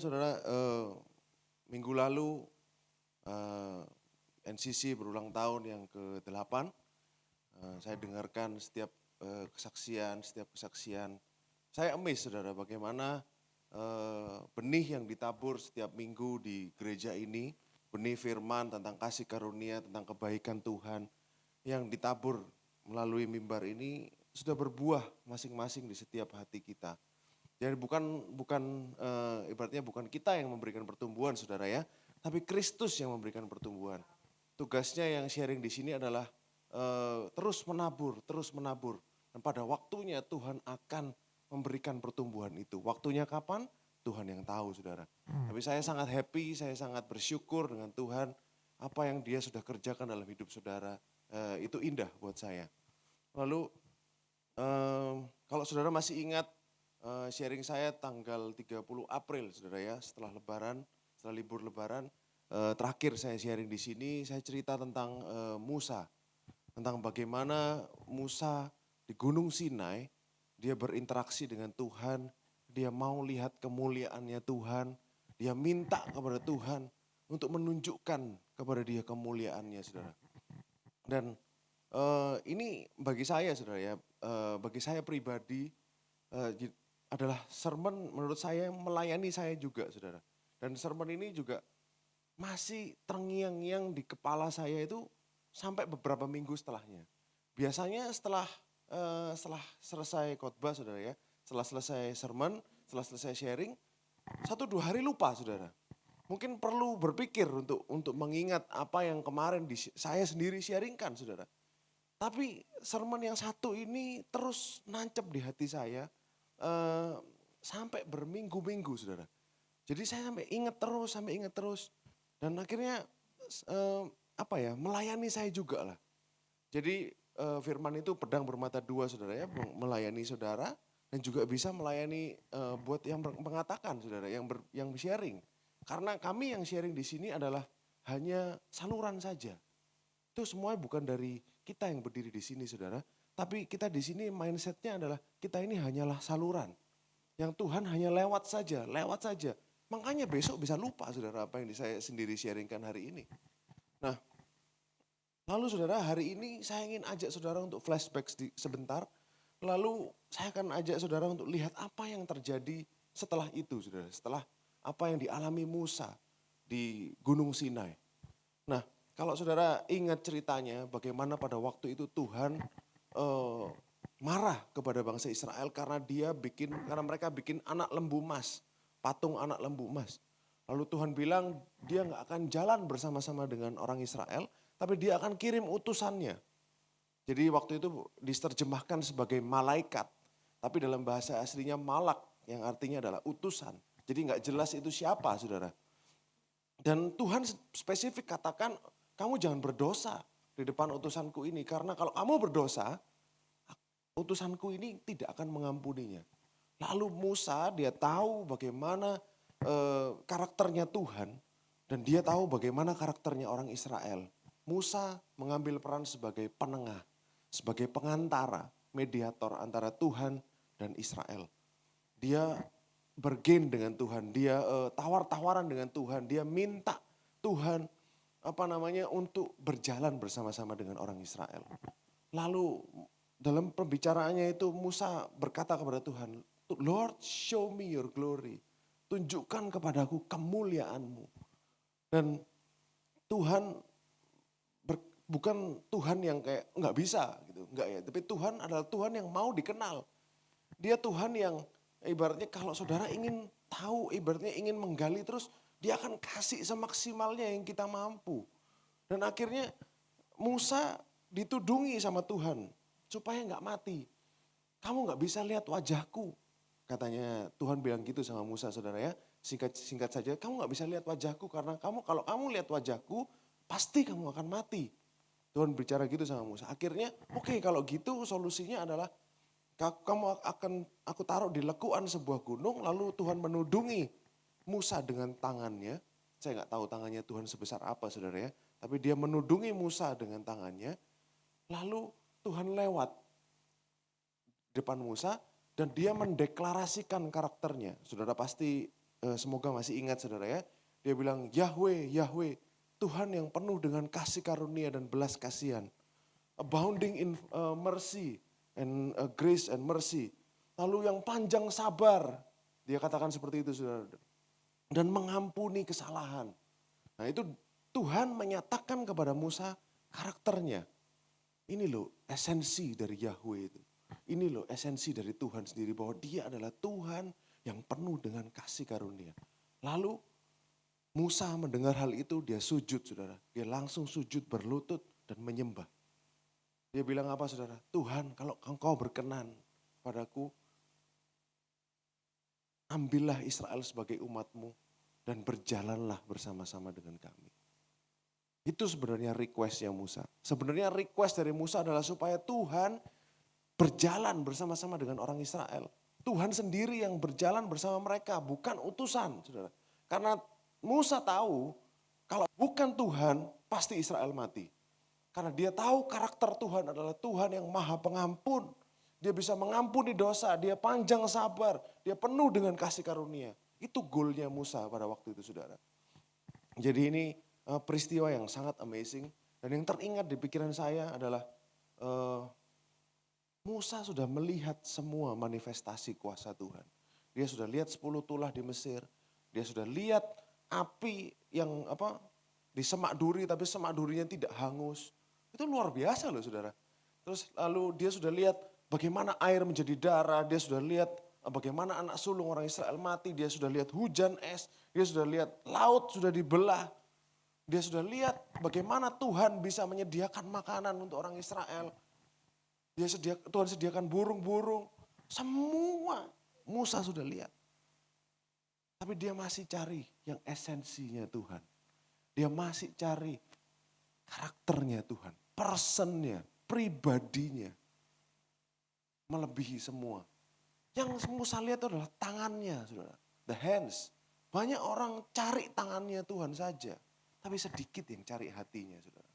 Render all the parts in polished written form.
saudara, minggu lalu eh, NCC berulang tahun yang ke-8. Saya dengarkan setiap kesaksian. Saya amazed saudara bagaimana benih yang ditabur setiap minggu di gereja ini, benih firman tentang kasih karunia, tentang kebaikan Tuhan yang ditabur melalui mimbar ini sudah berbuah masing-masing di setiap hati kita. Jadi ibaratnya bukan kita yang memberikan pertumbuhan saudara ya, tapi Kristus yang memberikan pertumbuhan. Tugasnya yang sharing di sini adalah terus menabur. Dan pada waktunya Tuhan akan memberikan pertumbuhan itu. Waktunya kapan? Tuhan yang tahu saudara. Tapi saya sangat happy, saya sangat bersyukur dengan Tuhan. Apa yang dia sudah kerjakan dalam hidup saudara, itu indah buat saya. Lalu kalau saudara masih ingat sharing saya tanggal 30 April saudara ya, setelah libur lebaran, terakhir saya sharing di sini, saya cerita tentang Musa. Tentang bagaimana Musa di Gunung Sinai, dia berinteraksi dengan Tuhan, dia mau lihat kemuliaannya Tuhan, dia minta kepada Tuhan untuk menunjukkan kepada dia kemuliaannya saudara. Dan ini bagi saya saudara ya, bagi saya pribadi adalah sermon menurut saya melayani saya juga saudara. Dan sermon ini juga masih terngiang-ngiang di kepala saya itu sampai beberapa minggu setelahnya. Biasanya setelah selesai khotbah saudara ya, setelah selesai sermon, setelah selesai sharing, 1-2 hari lupa saudara. Mungkin perlu berpikir untuk mengingat apa yang kemarin saya sendiri sharingkan saudara. Tapi sermon yang satu ini terus nancep di hati saya sampai berminggu-minggu saudara. Jadi saya sampai ingat terus. Dan akhirnya melayani saya juga lah. Jadi firman itu pedang bermata dua saudara ya, melayani saudara dan juga bisa melayani buat yang mengatakan saudara, yang sharing. Karena kami yang sharing di sini adalah hanya saluran saja. Itu semua bukan dari kita yang berdiri di sini saudara, tapi kita di sini mindsetnya adalah kita ini hanyalah saluran. Yang Tuhan hanya lewat saja. Makanya besok bisa lupa saudara apa yang saya sendiri sharingkan hari ini. Nah, lalu saudara hari ini saya ingin ajak saudara untuk flashback sebentar. Lalu saya akan ajak saudara untuk lihat apa yang terjadi setelah itu saudara. Setelah apa yang dialami Musa di Gunung Sinai. Nah, kalau saudara ingat ceritanya bagaimana pada waktu itu Tuhan marah kepada bangsa Israel karena mereka bikin anak lembu emas, patung anak lembu emas. Lalu Tuhan bilang dia nggak akan jalan bersama-sama dengan orang Israel, tapi dia akan kirim utusannya. Jadi waktu itu diterjemahkan sebagai malaikat, tapi dalam bahasa aslinya malak yang artinya adalah utusan. Jadi nggak jelas itu siapa saudara. Dan Tuhan spesifik katakan, kamu jangan berdosa di depan utusanku ini. Karena kalau kamu berdosa, utusanku ini tidak akan mengampuninya. Lalu Musa dia tahu bagaimana karakternya Tuhan. Dan dia tahu bagaimana karakternya orang Israel. Musa mengambil peran sebagai penengah, sebagai pengantara, mediator antara Tuhan dan Israel. Dia bergen dengan Tuhan, dia tawar-tawaran dengan Tuhan, dia minta Tuhan untuk berjalan bersama-sama dengan orang Israel. Lalu dalam pembicaraannya itu Musa berkata kepada Tuhan, Lord show me your glory, tunjukkan kepadaku kemuliaanmu. Dan Tuhan bukan Tuhan yang kayak nggak bisa gitu, enggak ya, tapi Tuhan adalah Tuhan yang mau dikenal. Dia Tuhan yang ibaratnya kalau saudara ingin tahu, ibaratnya ingin menggali terus, dia akan kasih semaksimalnya yang kita mampu. Dan akhirnya Musa ditudungi sama Tuhan supaya nggak mati. Kamu nggak bisa lihat wajahku, katanya Tuhan bilang gitu sama Musa saudara ya. Singkat saja, kamu nggak bisa lihat wajahku karena kalau kamu lihat wajahku pasti kamu akan mati. Tuhan bicara gitu sama Musa. Akhirnya oke, kalau gitu solusinya adalah aku taruh di lekuan sebuah gunung, lalu Tuhan menudungi Musa dengan tangannya. Saya nggak tahu tangannya Tuhan sebesar apa saudara ya. Tapi dia menudungi Musa dengan tangannya. Lalu Tuhan lewat depan Musa dan dia mendeklarasikan karakternya. Saudara pasti semoga masih ingat saudara ya. Dia bilang, Yahweh, Yahweh, Tuhan yang penuh dengan kasih karunia dan belas kasihan. Abounding in mercy and grace and mercy. Lalu yang panjang sabar. Dia katakan seperti itu saudara. Dan mengampuni kesalahan. Nah itu Tuhan menyatakan kepada Musa karakternya. Ini loh esensi dari Yahweh itu. Ini loh esensi dari Tuhan sendiri, bahwa dia adalah Tuhan yang penuh dengan kasih karunia. Lalu Musa mendengar hal itu, dia sujud saudara. Dia langsung sujud berlutut dan menyembah. Dia bilang apa saudara? Tuhan, kalau engkau berkenan padaku, ambillah Israel sebagai umatmu dan berjalanlah bersama-sama dengan kami. Itu sebenarnya requestnya Musa. Sebenarnya request dari Musa adalah supaya Tuhan berjalan bersama-sama dengan orang Israel. Tuhan sendiri yang berjalan bersama mereka, bukan utusan, saudara. Karena Musa tahu kalau bukan Tuhan, pasti Israel mati. Karena dia tahu karakter Tuhan adalah Tuhan yang maha pengampun. Dia bisa mengampuni dosa, dia panjang sabar, dia penuh dengan kasih karunia. Itu goalnya Musa pada waktu itu saudara. Jadi ini peristiwa yang sangat amazing. Dan yang teringat di pikiran saya adalah Musa sudah melihat semua manifestasi kuasa Tuhan. Dia sudah lihat 10 tulah di Mesir. Dia sudah lihat api yang di semak duri, tapi semak durinya tidak hangus. Itu luar biasa loh saudara. Terus lalu dia sudah lihat bagaimana air menjadi darah. Dia sudah lihat bagaimana anak sulung orang Israel mati. Dia sudah lihat hujan es. Dia sudah lihat laut sudah dibelah. Dia sudah lihat bagaimana Tuhan bisa menyediakan makanan untuk orang Israel. Tuhan sediakan burung-burung. Semua Musa sudah lihat. Tapi dia masih cari yang esensinya Tuhan. Dia masih cari karakternya Tuhan. Personnya, pribadinya. Melebihi semua. Yang Musa lihat itu adalah tangannya, saudara. The hands. Banyak orang cari tangannya Tuhan saja. Tapi sedikit yang cari hatinya, saudara.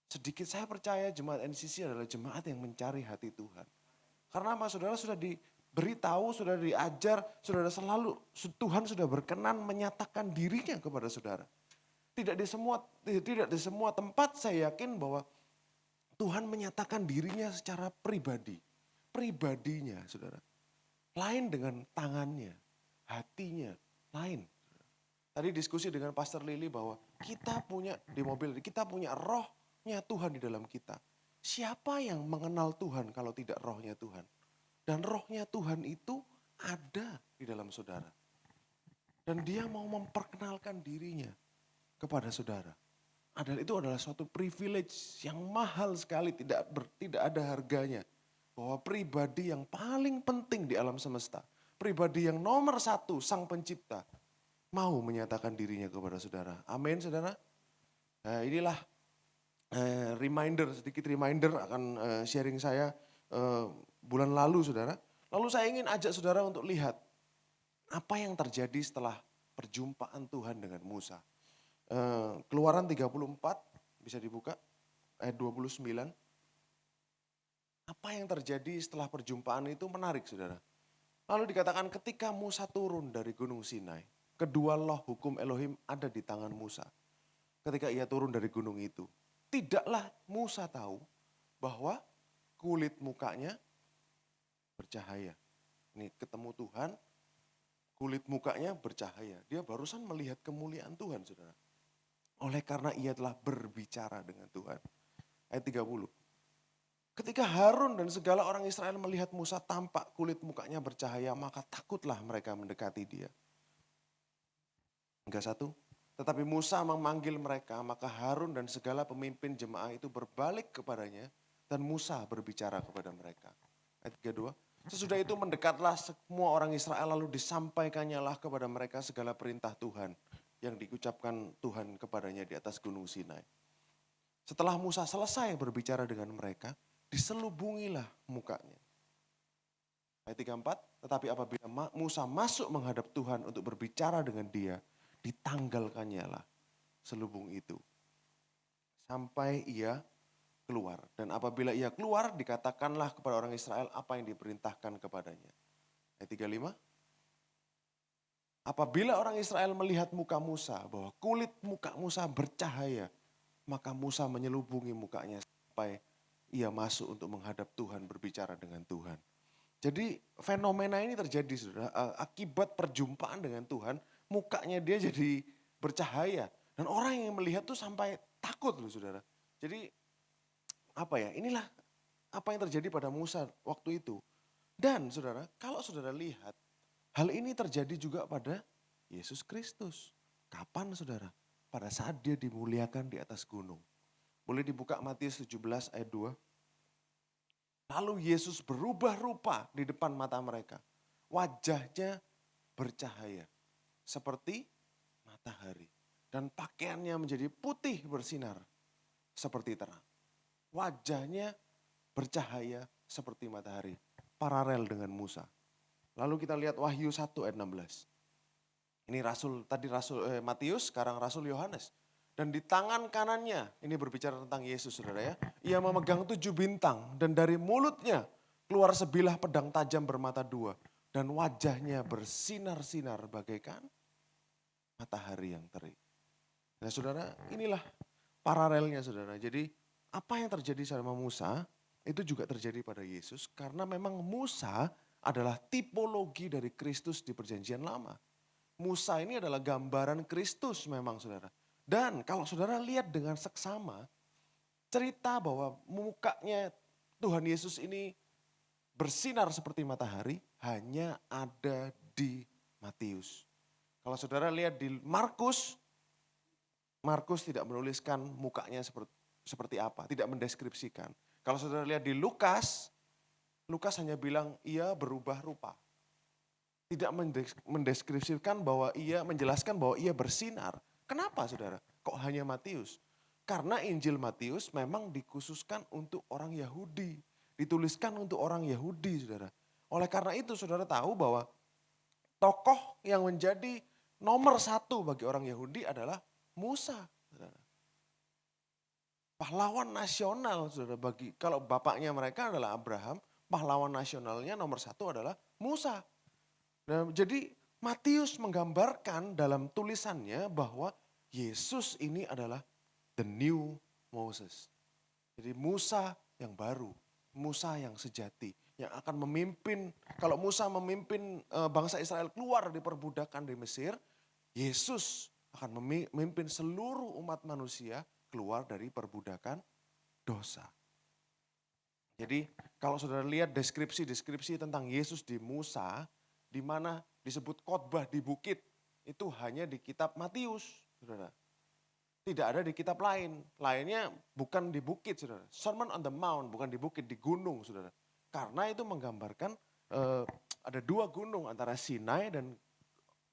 Sedikit saya percaya jemaat NCC adalah jemaat yang mencari hati Tuhan. Karena apa saudara sudah diberitahu, sudah diajar, sudah selalu Tuhan sudah berkenan menyatakan dirinya kepada saudara. Tidak di semua tempat saya yakin bahwa Tuhan menyatakan dirinya secara pribadi. Pribadinya saudara. Lain dengan tangannya, hatinya, lain. Tadi diskusi dengan Pastor Lily bahwa kita punya di mobil, kita punya rohnya Tuhan di dalam kita. Siapa yang mengenal Tuhan kalau tidak rohnya Tuhan? Dan rohnya Tuhan itu ada di dalam saudara. Dan dia mau memperkenalkan dirinya kepada saudara. Itu adalah suatu privilege yang mahal sekali, tidak ada harganya. Bahwa pribadi yang paling penting di alam semesta, pribadi yang nomor satu, Sang Pencipta, mau menyatakan dirinya kepada saudara. Amin saudara. Nah, inilah sedikit reminder akan sharing saya bulan lalu saudara. Lalu saya ingin ajak saudara untuk lihat apa yang terjadi setelah perjumpaan Tuhan dengan Musa. Keluaran 34 bisa dibuka ayat 29. Apa yang terjadi setelah perjumpaan itu menarik saudara. Lalu dikatakan ketika Musa turun dari gunung Sinai, kedua loh hukum Elohim ada di tangan Musa. Ketika ia turun dari gunung itu, tidaklah Musa tahu bahwa kulit mukanya bercahaya. Ini ketemu Tuhan, kulit mukanya bercahaya. Dia barusan melihat kemuliaan Tuhan saudara. Oleh karena ia telah berbicara dengan Tuhan. Ayat 30. Ketika Harun dan segala orang Israel melihat Musa tampak kulit mukanya bercahaya, maka takutlah mereka mendekati dia. Enggak satu. Tetapi Musa memanggil mereka, maka Harun dan segala pemimpin jemaah itu berbalik kepadanya dan Musa berbicara kepada mereka. Ayat 32. Sesudah itu mendekatlah semua orang Israel lalu disampaikannya lah kepada mereka segala perintah Tuhan yang diucapkan Tuhan kepadanya di atas gunung Sinai. Setelah Musa selesai berbicara dengan mereka, diselubungilah mukanya. Ayat 34, tetapi apabila Musa masuk menghadap Tuhan untuk berbicara dengan dia, ditanggalkannya lah selubung itu. Sampai ia keluar. Dan apabila ia keluar, dikatakanlah kepada orang Israel apa yang diperintahkan kepadanya. Ayat 35, Apabila orang Israel melihat muka Musa, bahwa kulit muka Musa bercahaya, maka Musa menyelubungi mukanya sampai ia masuk untuk menghadap Tuhan, berbicara dengan Tuhan. Jadi fenomena ini terjadi, saudara, akibat perjumpaan dengan Tuhan, mukanya dia jadi bercahaya. Dan orang yang melihat tuh sampai takut loh, saudara. Jadi inilah apa yang terjadi pada Musa waktu itu. Dan saudara, kalau saudara lihat, hal ini terjadi juga pada Yesus Kristus. Kapan saudara? Pada saat dia dimuliakan di atas gunung. Boleh dibuka Matius 17 ayat 2. Lalu Yesus berubah rupa di depan mata mereka. Wajahnya bercahaya seperti matahari. Dan pakaiannya menjadi putih bersinar seperti terang. Wajahnya bercahaya seperti matahari. Paralel dengan Musa. Lalu kita lihat Wahyu 1 ayat 16. Ini Matius, sekarang Rasul Yohanes. Dan di tangan kanannya, ini berbicara tentang Yesus saudara ya. Ia memegang 7 bintang dan dari mulutnya keluar sebilah pedang tajam bermata 2. Dan wajahnya bersinar-sinar bagaikan matahari yang terik. Nah saudara, inilah paralelnya saudara. Jadi apa yang terjadi sama Musa itu juga terjadi pada Yesus. Karena memang Musa adalah tipologi dari Kristus di perjanjian lama. Musa ini adalah gambaran Kristus memang saudara. Dan kalau saudara lihat dengan seksama, cerita bahwa mukanya Tuhan Yesus ini bersinar seperti matahari hanya ada di Matius. Kalau saudara lihat di Markus tidak menuliskan mukanya seperti apa, tidak mendeskripsikan. Kalau saudara lihat di Lukas hanya bilang ia berubah rupa. Tidak mendeskripsikan bahwa menjelaskan bahwa ia bersinar. Kenapa saudara? Kok hanya Matius? Karena Injil Matius memang dikhususkan untuk orang Yahudi. Dituliskan untuk orang Yahudi saudara. Oleh karena itu saudara tahu bahwa tokoh yang menjadi nomor 1 bagi orang Yahudi adalah Musa. Saudara. Pahlawan nasional saudara, kalau bapaknya mereka adalah Abraham, pahlawan nasionalnya nomor 1 adalah Musa. Nah, jadi Matius menggambarkan dalam tulisannya bahwa Yesus ini adalah the new Moses. Jadi Musa yang baru, Musa yang sejati, yang akan memimpin, kalau Musa memimpin bangsa Israel keluar dari perbudakan di Mesir, Yesus akan memimpin seluruh umat manusia keluar dari perbudakan dosa. Jadi kalau saudara lihat deskripsi tentang Yesus di Musa, di mana disebut khotbah di bukit, itu hanya di kitab Matius, saudara. Tidak ada di kitab lain. Lainnya bukan di bukit, saudara. Sermon on the Mount, bukan di bukit, di gunung, saudara. Karena itu menggambarkan ada 2 gunung, antara Sinai dan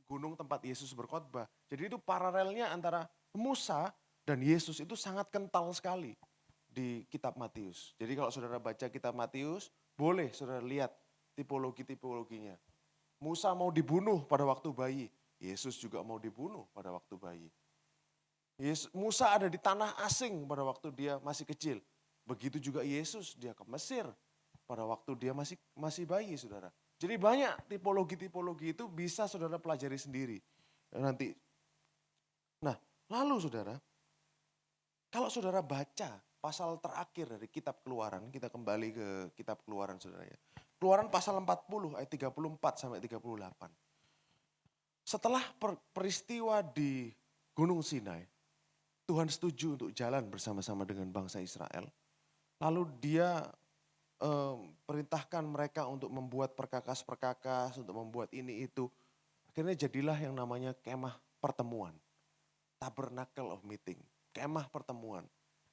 gunung tempat Yesus berkhotbah. Jadi itu paralelnya antara Musa dan Yesus itu sangat kental sekali di kitab Matius. Jadi kalau saudara baca kitab Matius, boleh saudara lihat tipologinya. Musa mau dibunuh pada waktu bayi, Yesus juga mau dibunuh pada waktu bayi. Musa ada di tanah asing pada waktu dia masih kecil. Begitu juga Yesus, dia ke Mesir pada waktu dia masih bayi saudara. Jadi banyak tipologi-tipologi itu bisa saudara pelajari sendiri nanti. Nah lalu saudara, kalau saudara baca pasal terakhir dari kitab Keluaran, kita kembali ke kitab Keluaran saudara ya. Keluaran pasal 40 ayat 34 sampai 38. Setelah peristiwa di Gunung Sinai, Tuhan setuju untuk jalan bersama-sama dengan bangsa Israel. Lalu dia perintahkan mereka untuk membuat perkakas-perkakas, untuk membuat ini itu. Akhirnya jadilah yang namanya kemah pertemuan. Tabernacle of meeting, kemah pertemuan.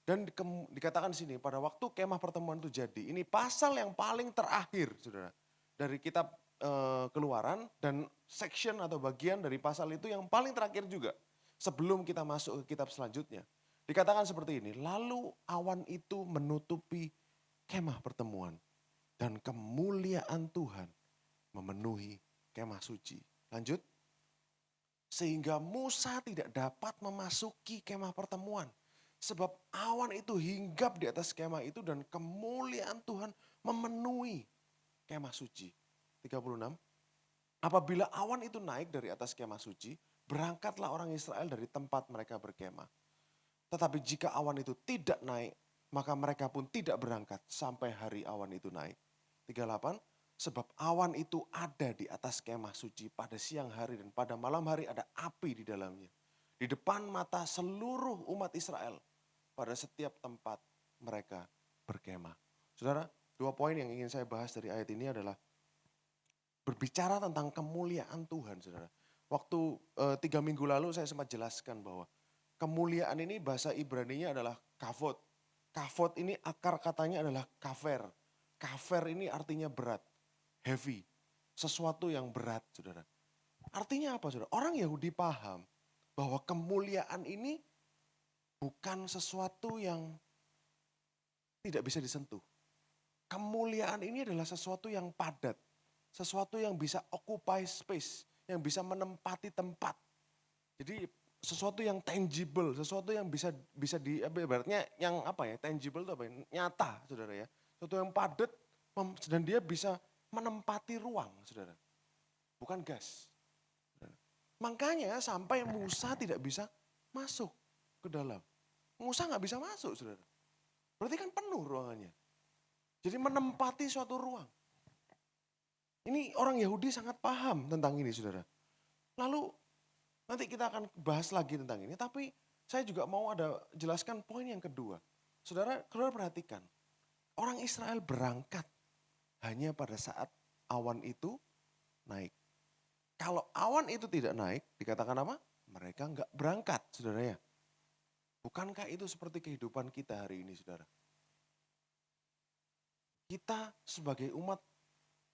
Dan dikatakan di sini pada waktu kemah pertemuan itu jadi, ini pasal yang paling terakhir saudara. Dari kitab Keluaran dan section atau bagian dari pasal itu yang paling terakhir juga. Sebelum kita masuk ke kitab selanjutnya. Dikatakan seperti ini, lalu awan itu menutupi kemah pertemuan. Dan kemuliaan Tuhan memenuhi kemah suci. Lanjut. Sehingga Musa tidak dapat memasuki kemah pertemuan. Sebab awan itu hinggap di atas kemah itu dan kemuliaan Tuhan memenuhi kemah suci. 36. Apabila awan itu naik dari atas kemah suci, berangkatlah orang Israel dari tempat mereka berkemah. Tetapi jika awan itu tidak naik, maka mereka pun tidak berangkat sampai hari awan itu naik. 38, sebab awan itu ada di atas kemah suci pada siang hari dan pada malam hari ada api di dalamnya. Di depan mata seluruh umat Israel pada setiap tempat mereka berkemah. Saudara, 2 poin yang ingin saya bahas dari ayat ini adalah berbicara tentang kemuliaan Tuhan, saudara. Waktu 3 minggu lalu saya sempat jelaskan bahwa kemuliaan ini bahasa Ibrani-nya adalah kavod. Kavod ini akar katanya adalah kafer. Kafer ini artinya berat, heavy. Sesuatu yang berat, saudara. Artinya apa, saudara? Orang Yahudi paham bahwa kemuliaan ini bukan sesuatu yang tidak bisa disentuh. Kemuliaan ini adalah sesuatu yang padat. Sesuatu yang bisa occupy space, yang bisa menempati tempat. Jadi sesuatu yang tangible, sesuatu yang bisa di ibaratnya yang apa ya, tangible itu apa ya? Nyata, saudara ya. Sesuatu yang padat dan dia bisa menempati ruang, saudara. Bukan gas. Saudara. Makanya sampai Musa tidak bisa masuk ke dalam. Musa nggak bisa masuk, saudara. Berarti kan penuh ruangannya. Jadi menempati suatu ruang. Ini orang Yahudi sangat paham tentang ini, saudara. Lalu nanti kita akan bahas lagi tentang ini, tapi saya juga mau ada jelaskan poin yang kedua. Saudara perhatikan, orang Israel berangkat hanya pada saat awan itu naik. Kalau awan itu tidak naik, dikatakan apa? Mereka enggak berangkat, saudara ya. Bukankah itu seperti kehidupan kita hari ini, saudara? Kita sebagai umat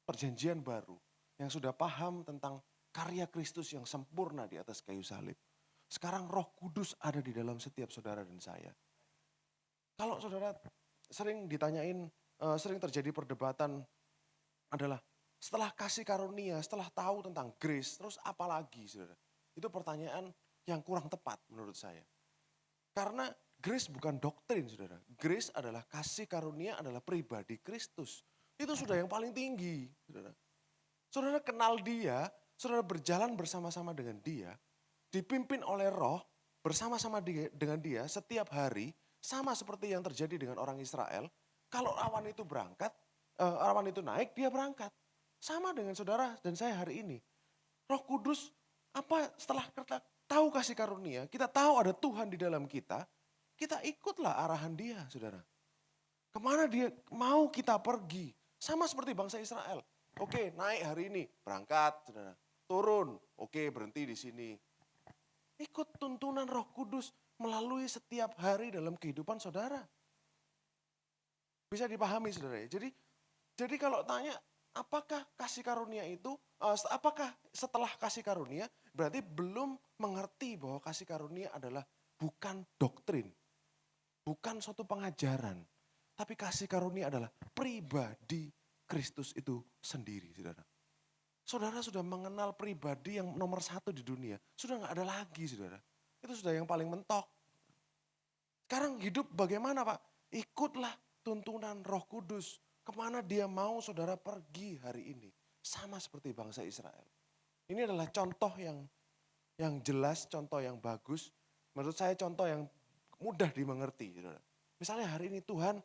perjanjian baru yang sudah paham tentang karya Kristus yang sempurna di atas kayu salib. Sekarang Roh Kudus ada di dalam setiap saudara dan saya. Kalau saudara sering ditanyain, sering terjadi perdebatan adalah setelah kasih karunia, setelah tahu tentang grace, terus apa lagi, saudara? Itu pertanyaan yang kurang tepat menurut saya. Karena grace bukan doktrin, saudara. Grace adalah kasih karunia, adalah pribadi Kristus. Itu sudah yang paling tinggi, saudara. Saudara kenal dia, saudara berjalan bersama-sama dengan dia, dipimpin oleh Roh, bersama-sama dengan dia setiap hari, sama seperti yang terjadi dengan orang Israel. Kalau awan itu berangkat, awan itu naik, dia berangkat. Sama dengan saudara dan saya hari ini. Roh Kudus, apa setelah kita tahu kasih karunia, kita tahu ada Tuhan di dalam kita ikutlah arahan dia, saudara. Kemana dia mau kita pergi. Sama seperti bangsa Israel. Oke, naik hari ini, berangkat, saudara. Turun, oke, berhenti di sini. Ikut tuntunan Roh Kudus melalui setiap hari dalam kehidupan saudara. Bisa dipahami, saudara ya. Jadi kalau tanya, apakah kasih karunia itu, apakah setelah kasih karunia, berarti belum mengerti bahwa kasih karunia adalah bukan doktrin, bukan suatu pengajaran, tapi kasih karunia adalah pribadi Kristus itu sendiri, saudara. Saudara sudah mengenal pribadi yang nomor satu di dunia, sudah gak ada lagi, saudara. Itu sudah yang paling mentok. Sekarang hidup bagaimana, Pak? Ikutlah tuntunan Roh Kudus. Kemana dia mau saudara pergi hari ini. Sama seperti bangsa Israel. Ini adalah contoh yang jelas, contoh yang bagus. Menurut saya contoh yang mudah dimengerti, saudara. Misalnya hari ini Tuhan,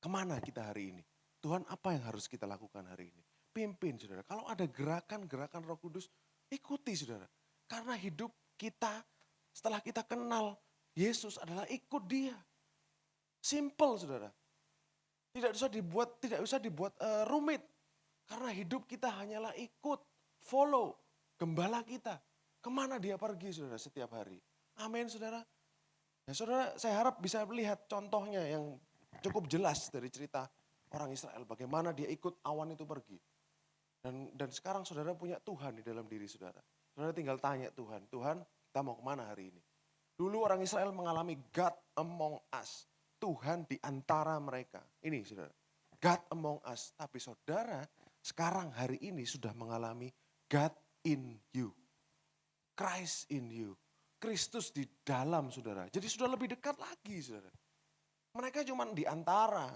kemana kita hari ini? Tuhan apa yang harus kita lakukan hari ini? Pimpin, saudara. Kalau ada gerakan-gerakan Roh Kudus, ikuti, saudara. Karena hidup kita setelah kita kenal Yesus adalah ikut dia. Simple, saudara. Tidak usah dibuat rumit. Karena hidup kita hanyalah ikut, follow gembala kita. Kemana dia pergi, saudara, setiap hari. Amin, saudara. Ya, saudara, saya harap bisa melihat contohnya yang cukup jelas dari cerita orang Israel. Bagaimana dia ikut awan itu pergi. Dan sekarang saudara punya Tuhan di dalam diri saudara. Saudara tinggal tanya Tuhan, Tuhan kita mau kemana hari ini? Dulu orang Israel mengalami God among us. Tuhan di antara mereka. Ini saudara, God among us. Tapi saudara sekarang hari ini sudah mengalami God in you. Christ in you. Kristus di dalam saudara. Jadi sudah lebih dekat lagi saudara. Mereka cuma di antara.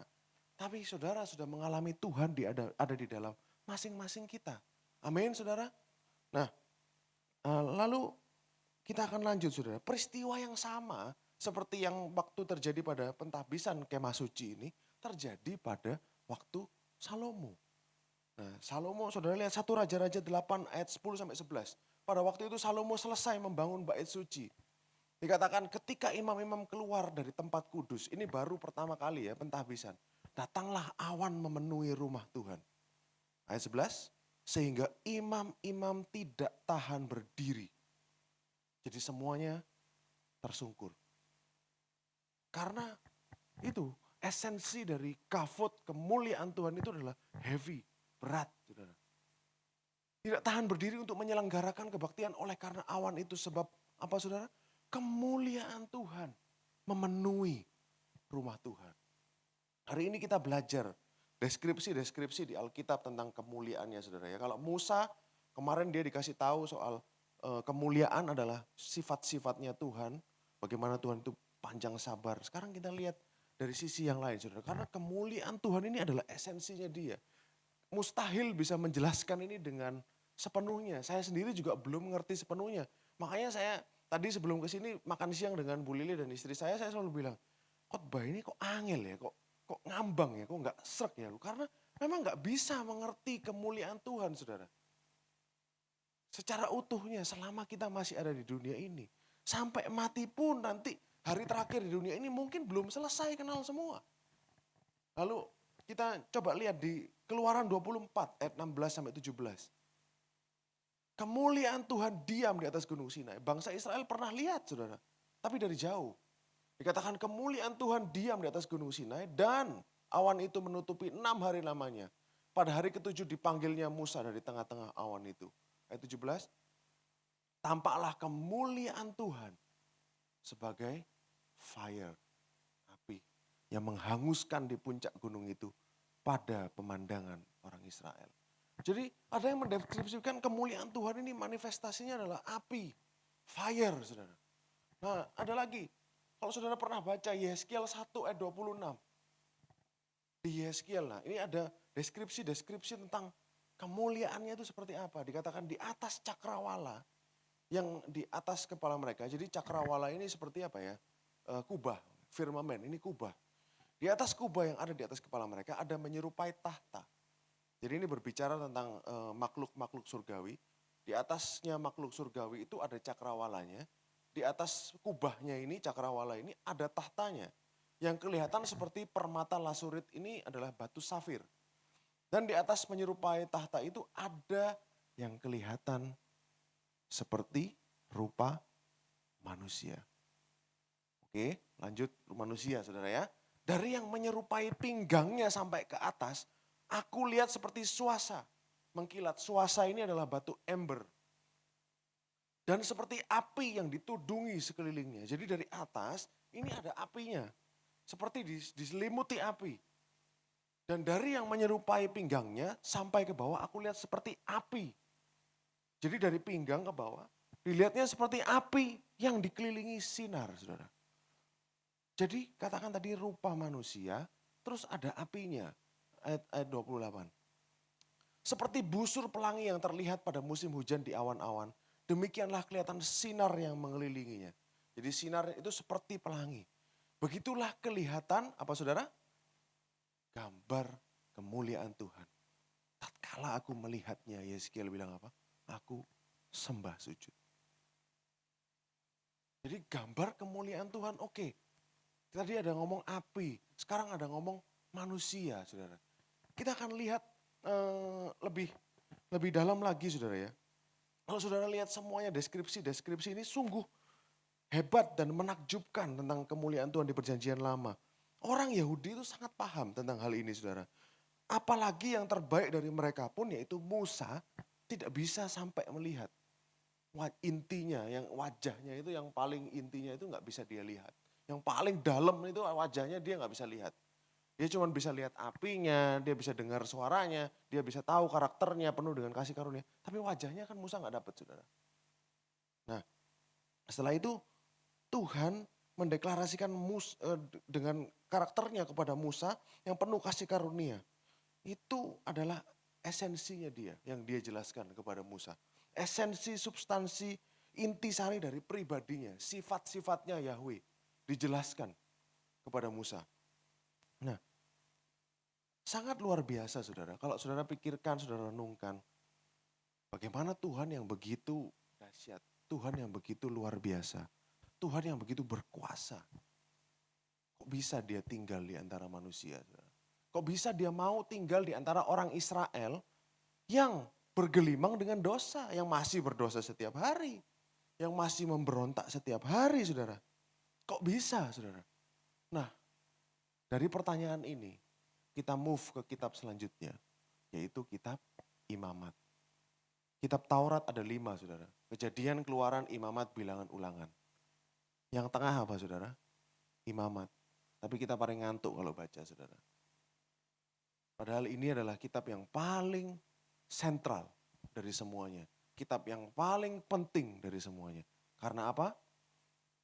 Tapi saudara sudah mengalami Tuhan ada di dalam masing-masing kita. Amin saudara. Nah lalu kita akan lanjut saudara. Peristiwa yang sama seperti yang waktu terjadi pada pentahbisan kemah suci ini terjadi pada waktu Salomo. Nah Salomo saudara lihat 1 Raja-Raja 8 ayat 10 sampai 11. Pada waktu itu Salomo selesai membangun bait suci. Dikatakan ketika imam-imam keluar dari tempat kudus, ini baru pertama kali ya pentahbisan. Datanglah awan memenuhi rumah Tuhan. Ayat 11, sehingga imam-imam tidak tahan berdiri. Jadi semuanya tersungkur. Karena itu esensi dari kavod kemuliaan Tuhan itu adalah heavy, berat. Saudara. Tidak tahan berdiri untuk menyelenggarakan kebaktian oleh karena awan itu sebab apa saudara? Kemuliaan Tuhan memenuhi rumah Tuhan. Hari ini kita belajar deskripsi-deskripsi di Alkitab tentang kemuliaannya saudara ya. Kalau Musa kemarin dia dikasih tahu soal kemuliaan adalah sifat-sifatnya Tuhan. Bagaimana Tuhan itu panjang sabar. Sekarang kita lihat dari sisi yang lain saudara. Karena kemuliaan Tuhan ini adalah esensinya dia. Mustahil bisa menjelaskan ini dengan sepenuhnya. Saya sendiri juga belum mengerti sepenuhnya. Makanya saya tadi sebelum ke sini makan siang dengan Bu Lili dan istri saya selalu bilang, khotbah ini kok angel ya, kok ngambang ya, kok nggak srek ya. Karena memang nggak bisa mengerti kemuliaan Tuhan saudara. Secara utuhnya selama kita masih ada di dunia ini. Sampai mati pun nanti hari terakhir di dunia ini mungkin belum selesai kenal semua. Lalu kita coba lihat di Keluaran 24 ayat 16 sampai 17. Kemuliaan Tuhan diam di atas gunung Sinai. Bangsa Israel pernah lihat saudara, tapi dari jauh. Dikatakan kemuliaan Tuhan diam di atas gunung Sinai dan awan itu menutupi 6 hari lamanya. Pada hari ketujuh dipanggilnya Musa dari tengah-tengah awan itu. Ayat 17, tampaklah kemuliaan Tuhan sebagai fire, api yang menghanguskan di puncak gunung itu pada pemandangan orang Israel. Jadi ada yang mendeskripsikan kemuliaan Tuhan ini manifestasinya adalah api, fire saudara. Nah ada lagi, kalau saudara pernah baca Yeskiel 1 ayat 26. Di Yeskiel, nah ini ada deskripsi-deskripsi tentang kemuliaannya itu seperti apa. Dikatakan di atas cakrawala, yang di atas kepala mereka. Jadi cakrawala ini seperti apa ya, kubah, firmamen, ini kubah. Di atas kubah yang ada di atas kepala mereka ada menyerupai tahta. Jadi ini berbicara tentang makhluk-makhluk surgawi. Di atasnya makhluk surgawi itu ada cakrawalanya. Di atas kubahnya ini, cakrawala ini ada tahtanya. Yang kelihatan seperti permata lasurit ini adalah batu safir. Dan di atas menyerupai tahta itu ada yang kelihatan seperti rupa manusia. Oke, lanjut manusia saudara ya. Dari yang menyerupai pinggangnya sampai ke atas, aku lihat seperti suasa mengkilat. Suasa ini adalah batu ember. Dan seperti api yang ditudungi sekelilingnya. Jadi dari atas ini ada apinya. Seperti diselimuti api. Dan dari yang menyerupai pinggangnya sampai ke bawah aku lihat seperti api. Jadi dari pinggang ke bawah dilihatnya seperti api yang dikelilingi sinar saudara. Jadi katakan tadi rupa manusia, terus ada apinya. Ayat 28. Seperti busur pelangi yang terlihat pada musim hujan di awan-awan, demikianlah kelihatan sinar yang mengelilinginya. Jadi sinar itu seperti pelangi. Begitulah kelihatan, apa saudara? Gambar kemuliaan Tuhan. Tatkala aku melihatnya, Yeskiel bilang apa? Aku sembah sujud. Jadi gambar kemuliaan Tuhan, oke. Tadi ada ngomong api, sekarang ada ngomong manusia, saudara. Kita akan lihat lebih dalam lagi, saudara ya. Kalau saudara lihat semuanya deskripsi ini sungguh hebat dan menakjubkan tentang kemuliaan Tuhan di perjanjian lama. Orang Yahudi itu sangat paham tentang hal ini, saudara. Apalagi yang terbaik dari mereka pun yaitu Musa tidak bisa sampai melihat. Intinya, yang wajahnya itu yang paling intinya itu nggak bisa dia lihat. Yang paling dalam itu wajahnya dia nggak bisa lihat. Dia cuma bisa lihat apinya, dia bisa dengar suaranya, dia bisa tahu karakternya penuh dengan kasih karunia. Tapi wajahnya kan Musa nggak dapat saudara. Nah setelah itu Tuhan mendeklarasikan dengan karakternya kepada Musa yang penuh kasih karunia. Itu adalah esensinya dia yang dia jelaskan kepada Musa. Esensi, substansi, intisari dari pribadinya, sifat-sifatnya Yahweh dijelaskan kepada Musa. Nah, sangat luar biasa saudara. Kalau saudara pikirkan, saudara renungkan, bagaimana Tuhan yang begitu dahsyat, Tuhan yang begitu luar biasa, Tuhan yang begitu berkuasa. Kok bisa dia tinggal di antara manusia? Saudara? Kok bisa dia mau tinggal di antara orang Israel yang bergelimang dengan dosa, yang masih berdosa setiap hari, yang masih memberontak setiap hari, saudara. Kok bisa, saudara? Nah, dari pertanyaan ini, kita move ke kitab selanjutnya, yaitu kitab Imamat. Kitab Taurat ada 5, saudara. Kejadian, Keluaran, Imamat, Bilangan, Ulangan. Yang tengah apa, saudara? Imamat. Tapi kita paling ngantuk kalau baca, saudara. Padahal ini adalah kitab yang paling sentral dari semuanya. Kitab yang paling penting dari semuanya. Karena apa?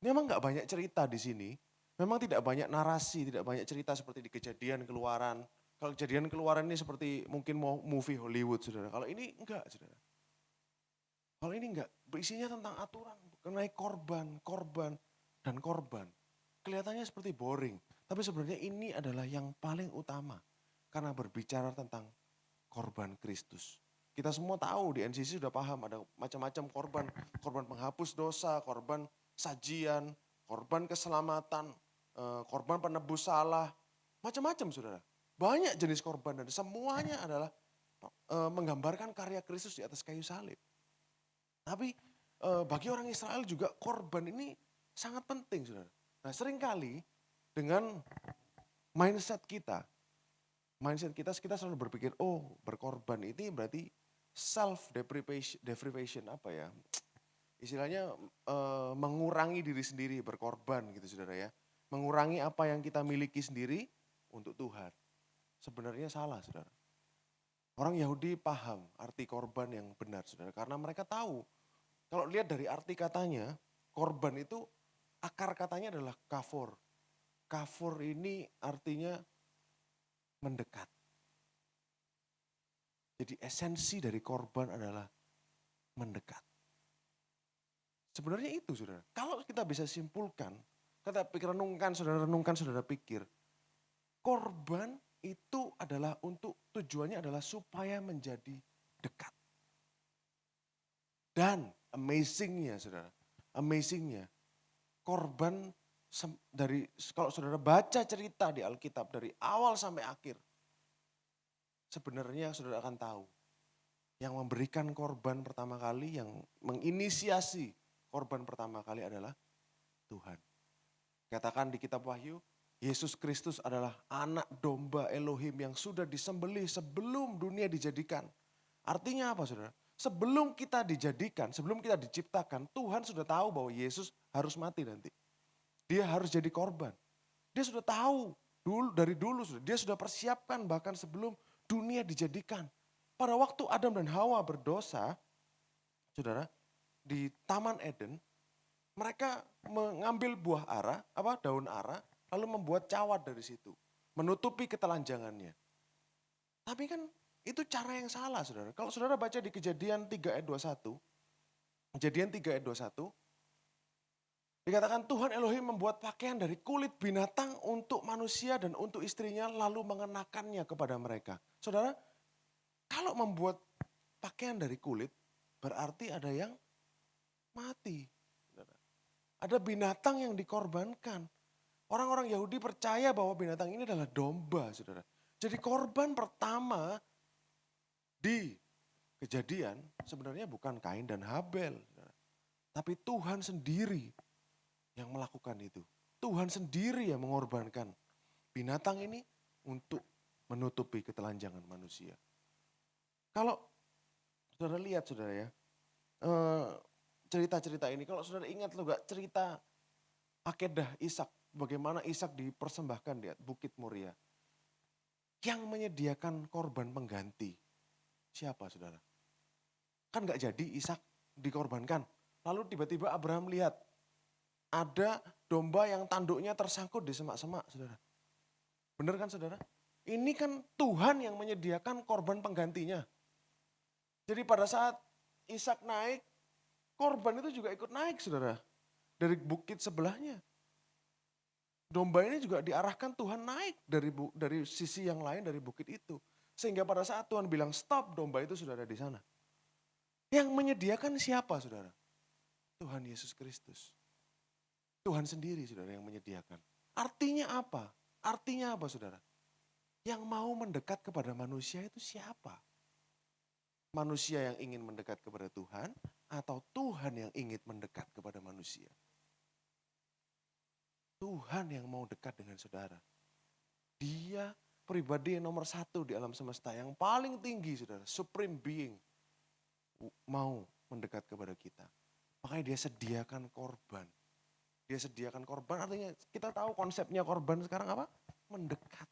Memang gak banyak cerita di sini. Memang tidak banyak narasi, tidak banyak cerita seperti di Kejadian, Keluaran. Kalau Kejadian, Keluaran ini seperti mungkin mau movie Hollywood, saudara. Kalau ini enggak, saudara. Kalau ini enggak, berisinya tentang aturan, mengenai korban, dan korban. Kelihatannya seperti boring, tapi sebenarnya ini adalah yang paling utama. Karena berbicara tentang korban Kristus. Kita semua tahu di NCC sudah paham ada macam-macam korban. Korban penghapus dosa, korban sajian, korban keselamatan, korban penebus salah. Macam-macam saudara. Banyak jenis korban dan semuanya adalah menggambarkan karya Kristus di atas kayu salib. Tapi bagi orang Israel juga korban ini sangat penting saudara. Nah seringkali dengan mindset kita kita selalu berpikir, oh berkorban ini berarti self deprivation apa ya? Istilahnya mengurangi diri sendiri berkorban gitu saudara ya. Mengurangi apa yang kita miliki sendiri untuk Tuhan. Sebenarnya salah saudara. Orang Yahudi paham arti korban yang benar saudara. Karena mereka tahu, kalau lihat dari arti katanya, korban itu akar katanya adalah kafur. Kafur ini artinya mendekat. Jadi esensi dari korban adalah mendekat. Sebenarnya itu saudara. Kalau kita bisa simpulkan, kita pikir renungkan, saudara pikir. Korban itu adalah tujuannya adalah supaya menjadi dekat. Dan amazingnya saudara, korban kalau saudara baca cerita di Alkitab dari awal sampai akhir, sebenarnya saudara akan tahu yang memberikan korban pertama kali, yang menginisiasi korban pertama kali adalah Tuhan. Katakan di kitab Wahyu, Yesus Kristus adalah anak domba Elohim yang sudah disembelih sebelum dunia dijadikan. Artinya apa saudara? Sebelum kita dijadikan, sebelum kita diciptakan, Tuhan sudah tahu bahwa Yesus harus mati nanti. Dia harus jadi korban. Dia sudah tahu dari dulu, dia sudah persiapkan bahkan sebelum dunia dijadikan. Pada waktu Adam dan Hawa berdosa, saudara, di Taman Eden, mereka mengambil buah ara, daun ara, lalu membuat cawat dari situ, menutupi ketelanjangannya. Tapi kan itu cara yang salah, saudara. Kalau saudara baca di Kejadian 3 ayat 21, dikatakan Tuhan Elohim membuat pakaian dari kulit binatang untuk manusia dan untuk istrinya lalu mengenakannya kepada mereka. Saudara, kalau membuat pakaian dari kulit berarti ada yang mati. Ada binatang yang dikorbankan. Orang-orang Yahudi percaya bahwa binatang ini adalah domba, saudara. Jadi korban pertama di Kejadian sebenarnya bukan Kain dan Habel. Saudara. Tapi Tuhan sendiri yang melakukan itu. Tuhan sendiri yang mengorbankan binatang ini untuk menutupi ketelanjangan manusia. Kalau saudara lihat saudara ya, cerita-cerita ini, kalau saudara ingat loh gak cerita akedah Ishak, bagaimana Ishak dipersembahkan di Bukit Moria. Yang menyediakan korban pengganti, siapa saudara? Kan gak jadi Ishak dikorbankan. Lalu tiba-tiba Abraham lihat, ada domba yang tanduknya tersangkut di semak-semak, saudara. Benar kan saudara? Ini kan Tuhan yang menyediakan korban penggantinya. Jadi pada saat Ishak naik, korban itu juga ikut naik saudara. Dari bukit sebelahnya. Domba ini juga diarahkan Tuhan naik dari sisi yang lain dari bukit itu. Sehingga pada saat Tuhan bilang stop, domba itu sudah ada di sana. Yang menyediakan siapa saudara? Tuhan Yesus Kristus. Tuhan sendiri saudara yang menyediakan. Artinya apa? Artinya apa saudara? Yang mau mendekat kepada manusia itu siapa? Manusia yang ingin mendekat kepada Tuhan atau Tuhan yang ingin mendekat kepada manusia? Tuhan yang mau dekat dengan saudara. Dia pribadi yang nomor satu di alam semesta yang paling tinggi saudara. Supreme being. Mau mendekat kepada kita. Makanya dia sediakan korban. Dia sediakan korban artinya kita tahu konsepnya korban sekarang apa? Mendekat.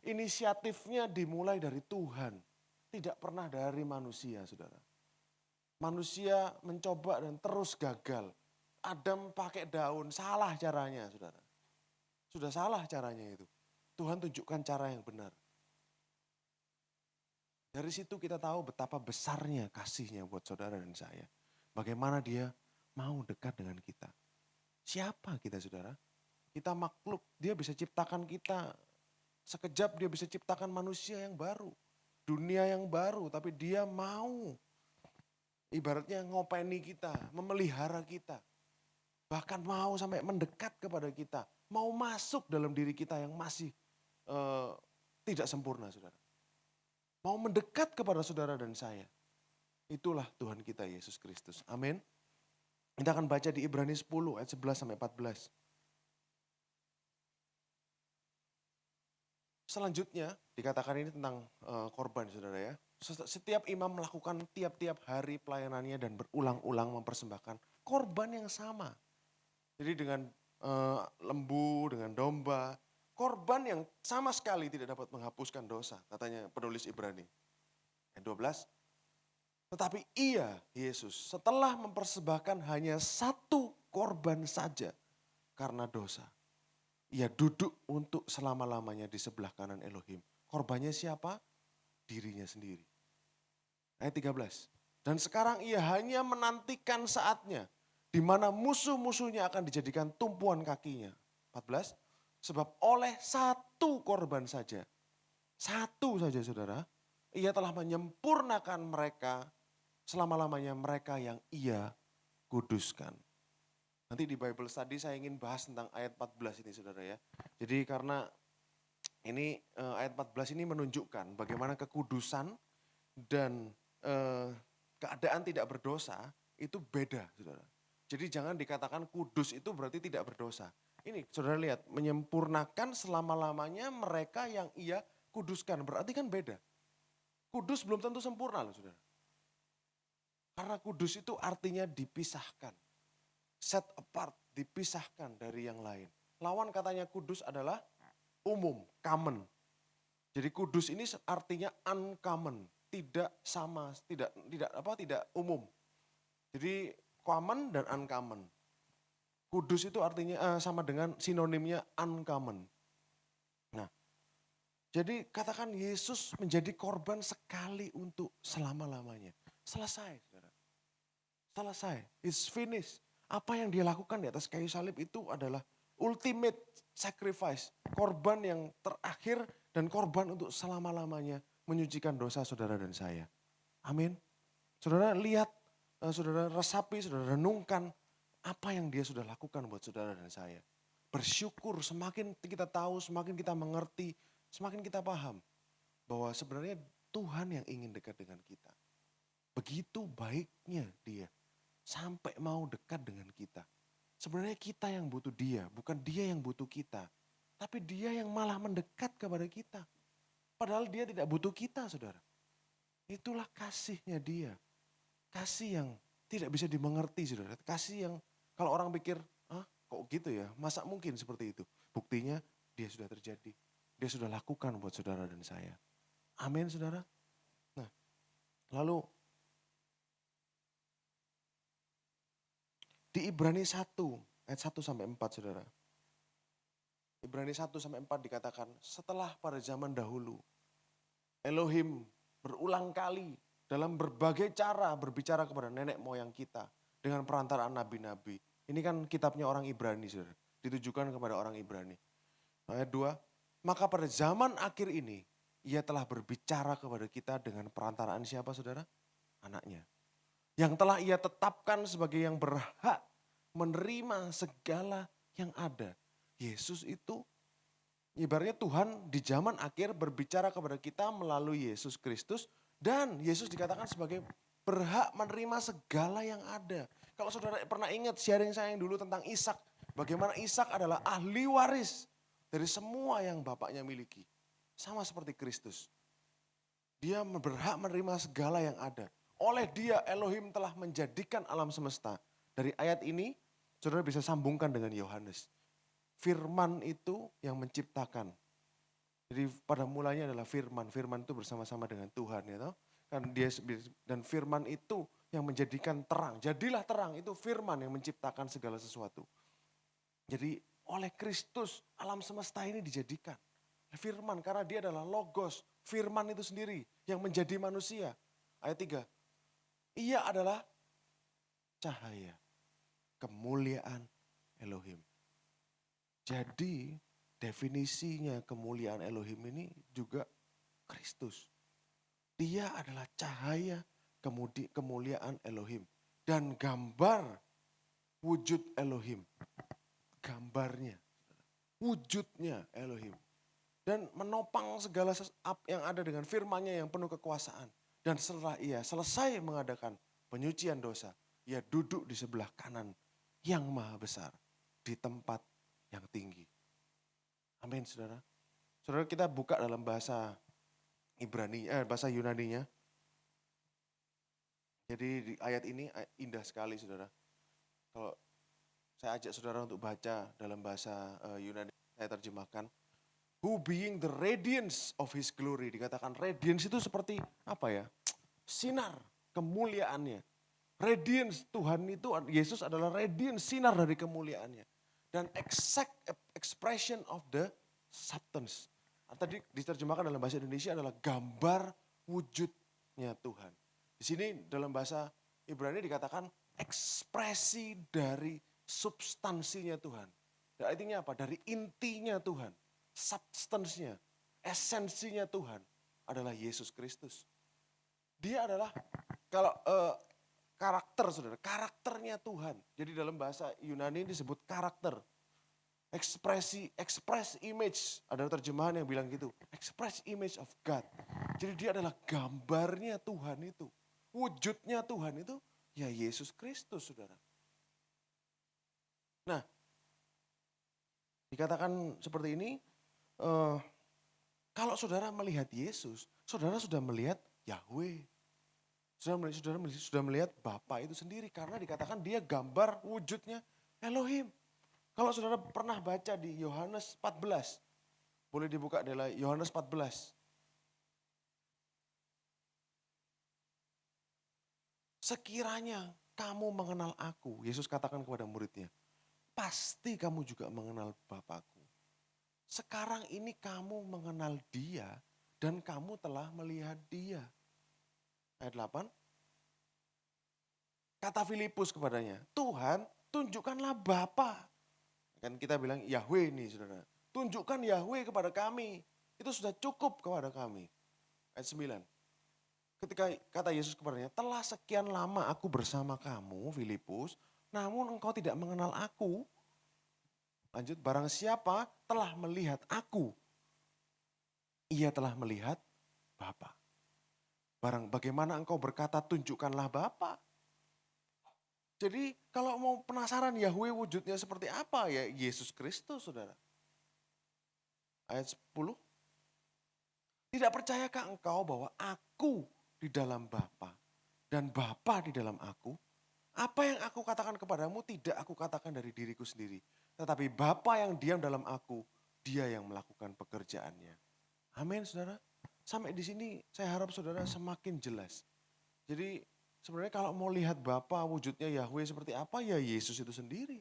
Inisiatifnya dimulai dari Tuhan. Tidak pernah dari manusia saudara. Manusia mencoba dan terus gagal. Adam pakai daun, salah caranya saudara. Sudah salah caranya itu. Tuhan tunjukkan cara yang benar. Dari situ kita tahu betapa besarnya kasihnya buat saudara dan saya. Bagaimana dia mau dekat dengan kita. Siapa kita saudara? Kita makhluk, dia bisa ciptakan kita. Sekejap dia bisa ciptakan manusia yang baru. Dunia yang baru, tapi dia mau. Ibaratnya ngopeni kita, memelihara kita. Bahkan mau sampai mendekat kepada kita. Mau masuk dalam diri kita yang masih tidak sempurna saudara. Mau mendekat kepada saudara dan saya. Itulah Tuhan kita Yesus Kristus. Amin. Kita akan baca di Ibrani 10 ayat 11 sampai 14. Selanjutnya dikatakan ini tentang korban saudara ya. Setiap imam melakukan tiap-tiap hari pelayanannya dan berulang-ulang mempersembahkan korban yang sama. Jadi dengan lembu, dengan domba, korban yang sama sekali tidak dapat menghapuskan dosa, katanya penulis Ibrani. Ayat 12, tetapi ia, Yesus, setelah mempersembahkan hanya satu korban saja karena dosa. Ia duduk untuk selama-lamanya di sebelah kanan Elohim. Korbannya siapa? Dirinya sendiri. Ayat 13, dan sekarang ia hanya menantikan saatnya di mana musuh-musuhnya akan dijadikan tumpuan kakinya. 14, sebab oleh satu korban saja, satu saja saudara, ia telah menyempurnakan mereka selama-lamanya mereka yang ia kuduskan. Nanti di Bible Study saya ingin bahas tentang ayat 14 ini saudara ya. Jadi karena ini ayat 14 ini menunjukkan bagaimana kekudusan dan keadaan tidak berdosa itu beda saudara. Jadi jangan dikatakan kudus itu berarti tidak berdosa. Ini saudara lihat, menyempurnakan selama-lamanya mereka yang ia kuduskan. Berarti kan beda. Kudus belum tentu sempurna loh saudara. Karena kudus itu artinya dipisahkan. Set apart, dipisahkan dari yang lain. Lawan katanya kudus adalah umum, common. Jadi kudus ini artinya uncommon, tidak sama, tidak umum. Jadi common dan uncommon. Kudus itu artinya sama dengan sinonimnya uncommon. Nah, jadi katakan Yesus menjadi korban sekali untuk selama-lamanya. Selesai, saudara. Selesai, it's finished. Apa yang dia lakukan di atas kayu salib itu adalah ultimate sacrifice. Korban yang terakhir dan korban untuk selama-lamanya menyucikan dosa saudara dan saya. Amin. Saudara lihat, saudara resapi, saudara renungkan apa yang dia sudah lakukan buat saudara dan saya. Bersyukur semakin kita tahu, semakin kita mengerti, semakin kita paham bahwa sebenarnya Tuhan yang ingin dekat dengan kita. Begitu baiknya dia sampai mau dekat dengan kita. Sebenarnya kita yang butuh dia, bukan dia yang butuh kita. Tapi dia yang malah mendekat kepada kita. Padahal dia tidak butuh kita saudara. Itulah kasihnya dia. Kasih yang tidak bisa dimengerti saudara. Kasih yang kalau orang pikir, kok gitu ya, masa mungkin seperti itu. Buktinya dia sudah terjadi. Dia sudah lakukan buat saudara dan saya. Amin saudara. Nah lalu di Ibrani 1 ayat 1 sampai 4 saudara. Ibrani 1-4 dikatakan, setelah pada zaman dahulu, Elohim berulang kali dalam berbagai cara berbicara kepada nenek moyang kita dengan perantaraan nabi-nabi. Ini kan kitabnya orang Ibrani, saudara. Ditujukan kepada orang Ibrani. Ayat 2, maka pada zaman akhir ini, ia telah berbicara kepada kita dengan perantaraan siapa, saudara? Anaknya. Yang telah ia tetapkan sebagai yang berhak menerima segala yang ada. Yesus itu, ibaratnya Tuhan di zaman akhir berbicara kepada kita melalui Yesus Kristus. Dan Yesus dikatakan sebagai berhak menerima segala yang ada. Kalau saudara pernah ingat sharing saya yang dulu tentang Ishak. Bagaimana Ishak adalah ahli waris dari semua yang bapaknya miliki. Sama seperti Kristus. Dia berhak menerima segala yang ada. Oleh dia Elohim telah menjadikan alam semesta. Dari ayat ini saudara bisa sambungkan dengan Yohanes. Firman itu yang menciptakan. Jadi pada mulanya adalah firman. Firman itu bersama-sama dengan Tuhan. Ya toh? Kan dia, dan firman itu yang menjadikan terang. Jadilah terang, itu firman yang menciptakan segala sesuatu. Jadi oleh Kristus alam semesta ini dijadikan. Firman karena dia adalah logos. Firman itu sendiri yang menjadi manusia. Ayat 3. Ia adalah cahaya kemuliaan Elohim. Jadi definisinya kemuliaan Elohim ini juga Kristus. Dia adalah cahaya kemuliaan Elohim. Dan gambar wujud Elohim. Gambarnya, wujudnya Elohim. Dan menopang segala yang ada dengan firman-Nya yang penuh kekuasaan. Dan setelah ia selesai mengadakan penyucian dosa, ia duduk di sebelah kanan yang maha besar di tempat yang tinggi. Amin, saudara. Saudara, kita buka dalam bahasa bahasa Yunaninya. Jadi di ayat ini indah sekali, saudara. Kalau saya ajak saudara untuk baca dalam bahasa Yunani, saya terjemahkan. Who being the radiance of his glory. Dikatakan radiance itu seperti apa ya? Sinar kemuliaannya. Radiance Tuhan itu, Yesus adalah radiance, sinar dari kemuliaannya. Dan exact expression of the substance. Tadi diterjemahkan dalam bahasa Indonesia adalah gambar wujudnya Tuhan. Di sini dalam bahasa Ibrani dikatakan ekspresi dari substansinya Tuhan. Dan artinya apa? Dari intinya Tuhan. Substance-nya, esensinya Tuhan adalah Yesus Kristus. Dia adalah kalau karakter, saudara, karakternya Tuhan. Jadi dalam bahasa Yunani disebut karakter. Express image, ada terjemahan yang bilang gitu. Express image of God. Jadi dia adalah gambarnya Tuhan itu. Wujudnya Tuhan itu ya Yesus Kristus, saudara. Nah, dikatakan seperti ini, kalau saudara melihat Yesus, saudara sudah melihat Yahweh. Saudara sudah melihat Bapa itu sendiri karena dikatakan dia gambar wujudnya Elohim. Kalau saudara pernah baca di Yohanes 14, boleh dibuka adalah Yohanes 14. Sekiranya kamu mengenal aku, Yesus katakan kepada muridnya, pasti kamu juga mengenal Bapakku. Sekarang ini kamu mengenal dia dan kamu telah melihat dia. Ayat 8. Kata Filipus kepadanya, Tuhan tunjukkanlah Bapa. Kan kita bilang Yahweh nih, saudara. Tunjukkan Yahweh kepada kami. Itu sudah cukup kepada kami. Ayat 9. Ketika kata Yesus kepadanya, telah sekian lama aku bersama kamu Filipus, namun engkau tidak mengenal aku. Lanjut, barang siapa telah melihat aku, ia telah melihat Bapa. Bagaimana engkau berkata tunjukkanlah Bapa. Jadi kalau mau penasaran Yahweh wujudnya seperti apa, ya Yesus Kristus, saudara. Ayat 10. Tidak percayakah engkau bahwa aku di dalam Bapa dan Bapa di dalam aku? Apa yang aku katakan kepadamu tidak aku katakan dari diriku sendiri. Tetapi Bapa yang diam dalam aku, dia yang melakukan pekerjaannya. Amin, saudara. Sampai di sini saya harap saudara semakin jelas. Jadi sebenarnya kalau mau lihat Bapa wujudnya Yahweh seperti apa, ya Yesus itu sendiri.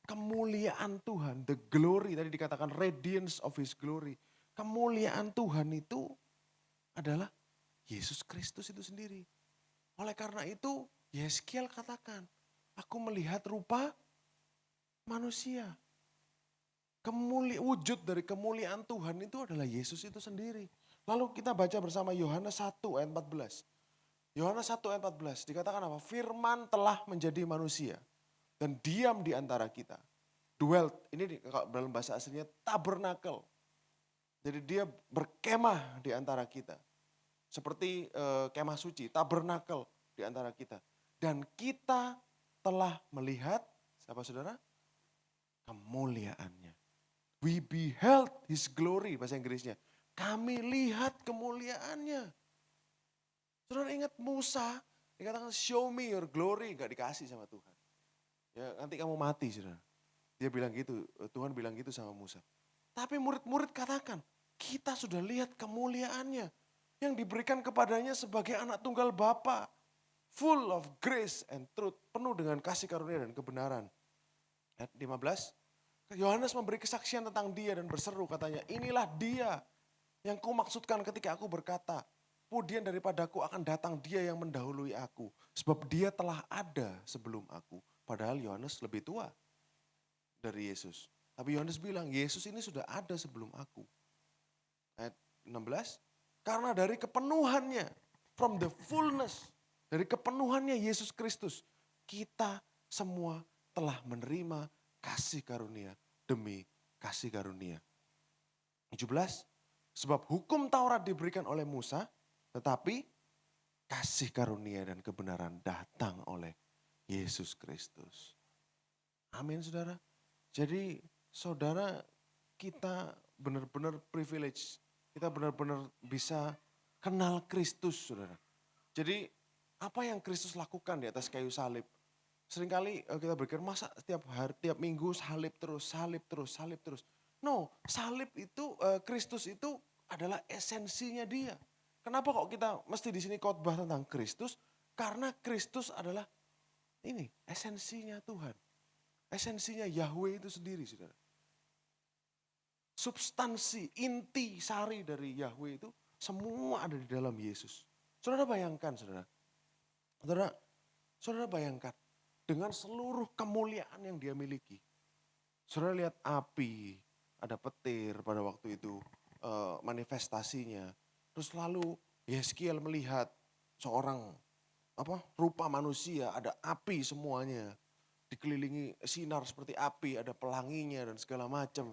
kemuliaan Tuhan, the glory, tadi dikatakan radiance of his glory. Kemuliaan Tuhan itu adalah Yesus Kristus itu sendiri. Oleh karena itu, Yeskiel katakan, aku melihat rupa manusia. Wujud dari kemuliaan Tuhan itu adalah Yesus itu sendiri. Lalu kita baca bersama Yohanes 1 ayat 14. Yohanes 1 ayat 14 dikatakan apa? Firman telah menjadi manusia dan diam di antara kita. Dwelt, ini dalam bahasa aslinya tabernacle. Jadi dia berkemah di antara kita. Seperti kemah suci, tabernacle di antara kita. Dan kita telah melihat, siapa saudara? Kemuliaannya. We beheld his glory, bahasa Inggrisnya. Kami lihat kemuliaannya. Saudara ingat Musa, dikatakan show me your glory, gak dikasih sama Tuhan. Ya nanti kamu mati saudara. Dia bilang gitu, Tuhan bilang gitu sama Musa. Tapi murid-murid katakan, kita sudah lihat kemuliaannya. Yang diberikan kepadanya sebagai anak tunggal Bapa. Full of grace and truth, penuh dengan kasih karunia dan kebenaran. Ayat 15, Yohanes memberi kesaksian tentang dia dan berseru katanya, inilah dia yang kumaksudkan ketika aku berkata, kemudian daripadaku akan datang dia yang mendahului aku. Sebab dia telah ada sebelum aku. Padahal Yohanes lebih tua dari Yesus. Tapi Yohanes bilang, Yesus ini sudah ada sebelum aku. Ayat 16, karena dari kepenuhannya, from the fullness, dari kepenuhannya Yesus Kristus, kita semua telah menerima kasih karunia demi kasih karunia. 17, sebab hukum Taurat diberikan oleh Musa, tetapi kasih karunia dan kebenaran datang oleh Yesus Kristus. Amin saudara. Jadi saudara, kita benar-benar privilege. Kita benar-benar bisa kenal Kristus saudara. Jadi apa yang Kristus lakukan di atas kayu salib? Seringkali kita berpikir masa setiap hari, tiap minggu salib terus, salib terus, salib terus. No, salib itu, Kristus itu adalah esensinya dia. Kenapa kok kita mesti di sini khotbah tentang Kristus? Karena Kristus adalah ini, esensinya Tuhan. Esensinya Yahweh itu sendiri, saudara. Substansi, inti, sari dari Yahweh itu semua ada di dalam Yesus. Saudara bayangkan, saudara. Saudara bayangkan dengan seluruh kemuliaan yang dia miliki. Saudara lihat api, ada petir pada waktu itu, manifestasinya. Terus lalu Yeskiel melihat seorang rupa manusia, ada api semuanya. Dikelilingi sinar seperti api, ada pelanginya dan segala macam.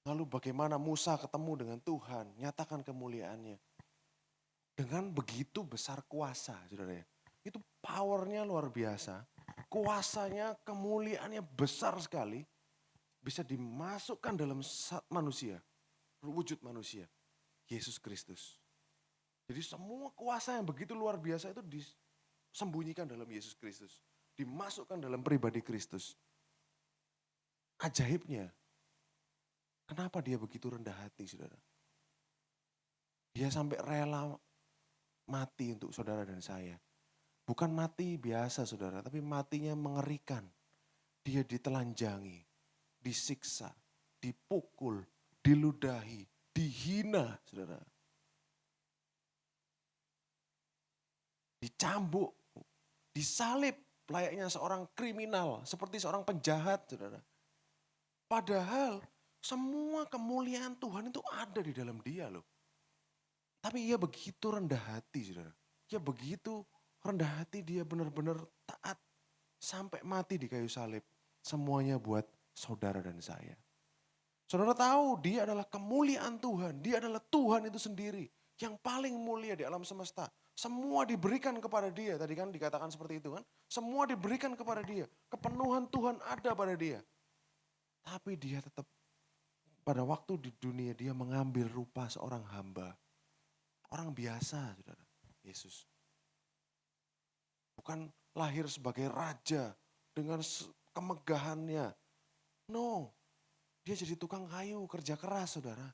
Lalu bagaimana Musa ketemu dengan Tuhan, nyatakan kemuliaannya. Dengan begitu besar kuasa, saudara ya. Itu powernya luar biasa. Kuasanya, kemuliaannya besar sekali. Bisa dimasukkan dalam manusia, wujud manusia. Yesus Kristus. Jadi semua kuasa yang begitu luar biasa itu disembunyikan dalam Yesus Kristus. Dimasukkan dalam pribadi Kristus. Ajaibnya, kenapa dia begitu rendah hati, saudara? Dia sampai rela mati untuk saudara dan saya. Bukan mati biasa, saudara, tapi matinya mengerikan. Dia ditelanjangi, disiksa, dipukul, diludahi, dihina, saudara. Dicambuk, disalib layaknya seorang kriminal, seperti seorang penjahat, saudara. Padahal semua kemuliaan Tuhan itu ada di dalam dia loh. Tapi ia begitu rendah hati, saudara. Ia begitu rendah hati, dia benar-benar taat sampai mati di kayu salib. Semuanya buat saudara dan saya. Saudara tahu dia adalah kemuliaan Tuhan. Dia adalah Tuhan itu sendiri. Yang paling mulia di alam semesta. Semua diberikan kepada dia. Tadi kan dikatakan seperti itu kan. Semua diberikan kepada dia. Kepenuhan Tuhan ada pada dia. Tapi dia tetap pada waktu di dunia dia mengambil rupa seorang hamba. Orang biasa, saudara. Yesus. Bukan lahir sebagai raja dengan kemegahannya. No, dia jadi tukang kayu, kerja keras, saudara.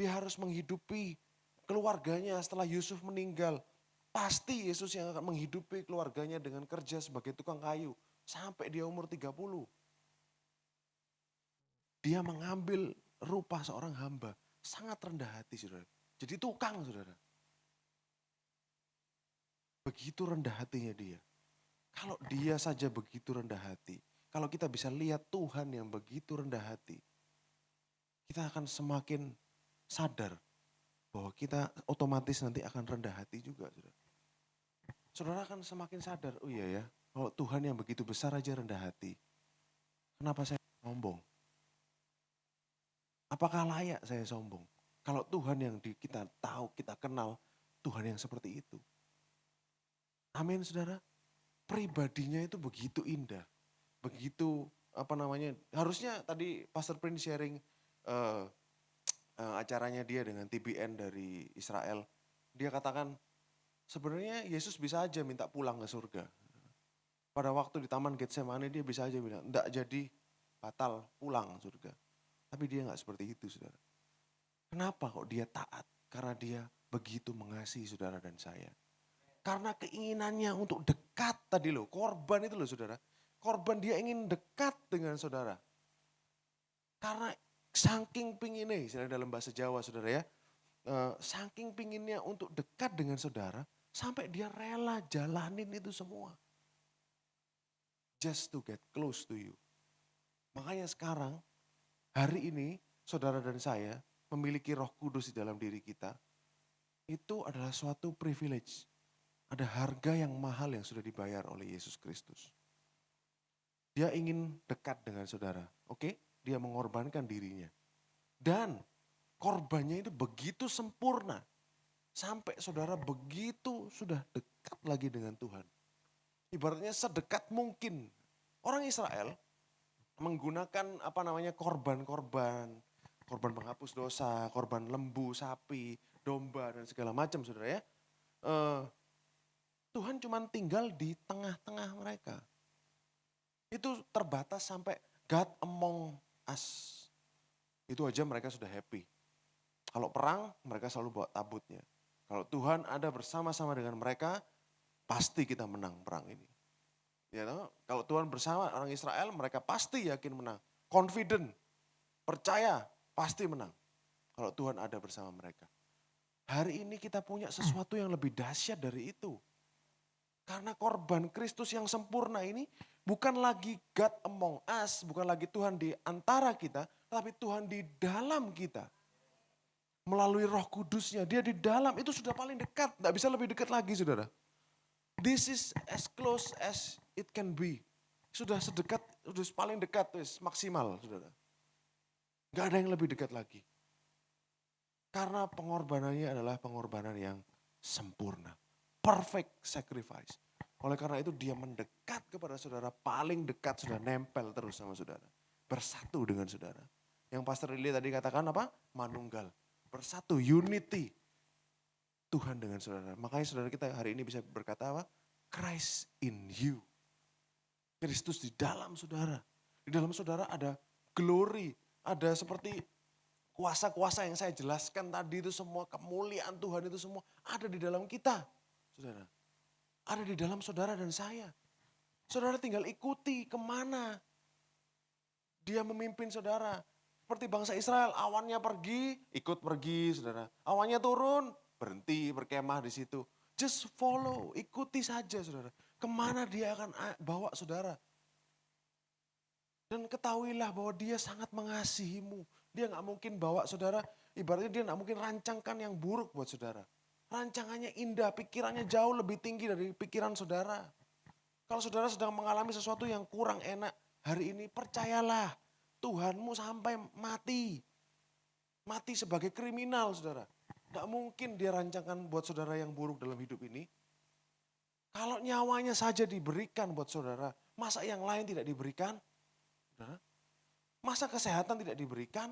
Dia harus menghidupi keluarganya setelah Yusuf meninggal. Pasti Yesus yang akan menghidupi keluarganya dengan kerja sebagai tukang kayu. sampai dia umur 30. Dia mengambil rupa seorang hamba. Sangat rendah hati, saudara. Jadi tukang, saudara. Begitu rendah hatinya dia. Kalau dia saja begitu rendah hati, kalau kita bisa lihat Tuhan yang begitu rendah hati, kita akan semakin sadar bahwa kita otomatis nanti akan rendah hati juga, saudara. Saudara akan semakin sadar, oh iya ya, kalau Tuhan yang begitu besar aja rendah hati, kenapa saya sombong? Apakah layak saya sombong? Kalau Tuhan yang kita tahu, kita kenal, Tuhan yang seperti itu. Amin, saudara. Pribadinya itu begitu indah, begitu harusnya tadi Pastor Prince sharing acaranya dia dengan TBN dari Israel. Dia katakan sebenarnya Yesus bisa aja minta pulang ke surga. Pada waktu di Taman Getsemani dia bisa aja bilang, enggak jadi batal pulang surga. Tapi dia enggak seperti itu, saudara. Kenapa kok dia taat? Karena dia begitu mengasihi saudara dan saya. Karena keinginannya untuk dekat tadi loh, korban itu loh saudara. Korban dia ingin dekat dengan saudara. Karena saking pinginnya, istilah dalam bahasa Jawa saudara ya. Saking pinginnya untuk dekat dengan saudara, sampai dia rela jalanin itu semua. Just to get close to you. Makanya sekarang, hari ini saudara dan saya memiliki Roh Kudus di dalam diri kita. Itu adalah suatu privilege. Ada harga yang mahal yang sudah dibayar oleh Yesus Kristus. Dia ingin dekat dengan saudara, oke? Dia mengorbankan dirinya. Dan korbannya itu begitu sempurna. Sampai saudara begitu sudah dekat lagi dengan Tuhan. Ibaratnya sedekat mungkin. Orang Israel menggunakan korban-korban. Korban penghapus dosa, korban lembu, sapi, domba dan segala macam saudara ya. Tuhan cuma tinggal di tengah-tengah mereka. Itu terbatas sampai God among us. Itu aja mereka sudah happy. Kalau perang, mereka selalu bawa tabutnya. Kalau Tuhan ada bersama-sama dengan mereka, pasti kita menang perang ini. Ya, kalau Tuhan bersama orang Israel, mereka pasti yakin menang. Confident, percaya, pasti menang. Kalau Tuhan ada bersama mereka. Hari ini kita punya sesuatu yang lebih dahsyat dari itu. Karena korban Kristus yang sempurna ini bukan lagi God among us, bukan lagi Tuhan di antara kita, tapi Tuhan di dalam kita. Melalui Roh Kudusnya, dia di dalam, itu sudah paling dekat, tidak bisa lebih dekat lagi saudara. This is as close as it can be. Sudah sedekat, sudah paling dekat, maksimal saudara. Gak ada yang lebih dekat lagi. Karena pengorbanannya adalah pengorbanan yang sempurna. Perfect sacrifice. Oleh karena itu dia mendekat kepada saudara, paling dekat, sudah nempel terus sama saudara. Bersatu dengan saudara. Yang Pastor Lili tadi katakan apa? Manunggal. Bersatu, unity. Tuhan dengan saudara. Makanya saudara kita hari ini bisa berkata apa? Christ in you. Kristus di dalam saudara. Di dalam saudara ada glory. Ada seperti kuasa-kuasa yang saya jelaskan tadi itu semua, kemuliaan Tuhan itu semua ada di dalam kita, saudara. Ada di dalam saudara dan saya. Saudara tinggal ikuti kemana dia memimpin saudara. Seperti bangsa Israel, awannya pergi, ikut pergi saudara. Awannya turun, berhenti berkemah di situ. Just follow, ikuti saja saudara. Kemana dia akan bawa saudara. Dan ketahuilah bahwa dia sangat mengasihimu. Dia gak mungkin bawa saudara, ibaratnya dia gak mungkin rancangkan yang buruk buat saudara. Rancangannya indah, pikirannya jauh lebih tinggi dari pikiran saudara. Kalau saudara sedang mengalami sesuatu yang kurang enak, hari ini percayalah Tuhanmu sampai mati. Mati sebagai kriminal saudara. Gak mungkin dia rancangkan buat saudara yang buruk dalam hidup ini. Kalau nyawanya saja diberikan buat saudara, masa yang lain tidak diberikan? Masa kesehatan tidak diberikan?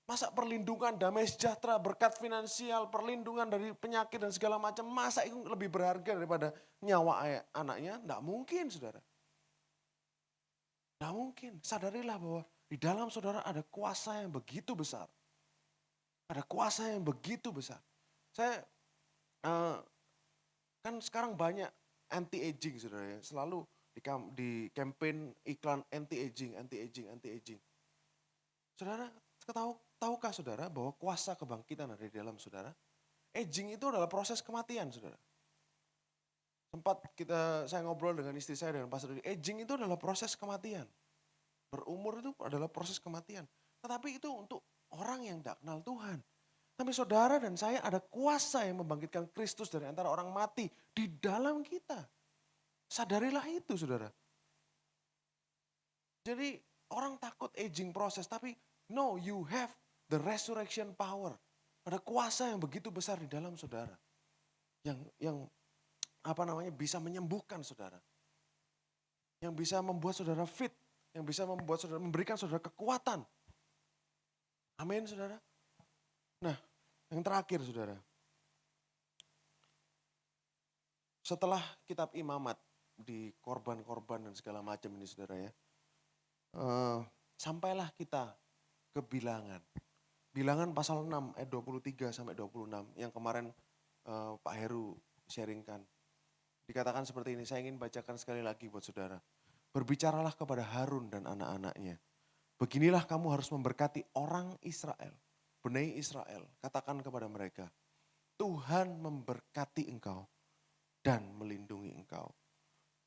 Masa perlindungan, damai sejahtera, berkat finansial, perlindungan dari penyakit dan segala macam, masa itu lebih berharga daripada nyawa anaknya? Tidak mungkin saudara. Tidak mungkin. Sadarilah bahwa di dalam saudara ada kuasa yang begitu besar. Ada kuasa yang begitu besar. Saya kan sekarang banyak anti-aging saudara ya. Selalu di campaign iklan anti-aging, anti-aging, anti-aging. Saudara, tahukah saudara bahwa kuasa kebangkitan ada di dalam saudara? Aging itu adalah proses kematian, saudara. Sempat saya ngobrol dengan istri saya dengan Pastor Dodi, aging itu adalah proses kematian. Berumur itu adalah proses kematian. Tetapi itu untuk orang yang tidak kenal Tuhan. Tapi saudara dan saya ada kuasa yang membangkitkan Kristus dari antara orang mati di dalam kita. Sadarilah itu, saudara. Jadi orang takut aging proses, tapi no, you have the resurrection power. Ada kuasa yang begitu besar di dalam saudara. Yang bisa menyembuhkan saudara. Yang bisa membuat saudara fit, yang bisa membuat saudara, memberikan saudara kekuatan. Amin, saudara. Nah, yang terakhir, saudara. Setelah kitab Imamat di korban-korban dan segala macam ini, saudara ya. Sampailah kita ke Bilangan. Bilangan pasal 6 ayat 23 sampai 26 yang kemarin Pak Heru sharingkan. Dikatakan seperti ini, saya ingin bacakan sekali lagi buat saudara. Berbicaralah kepada Harun dan anak-anaknya. Beginilah kamu harus memberkati orang Israel, Bani Israel. Katakan kepada mereka, Tuhan memberkati engkau dan melindungi engkau.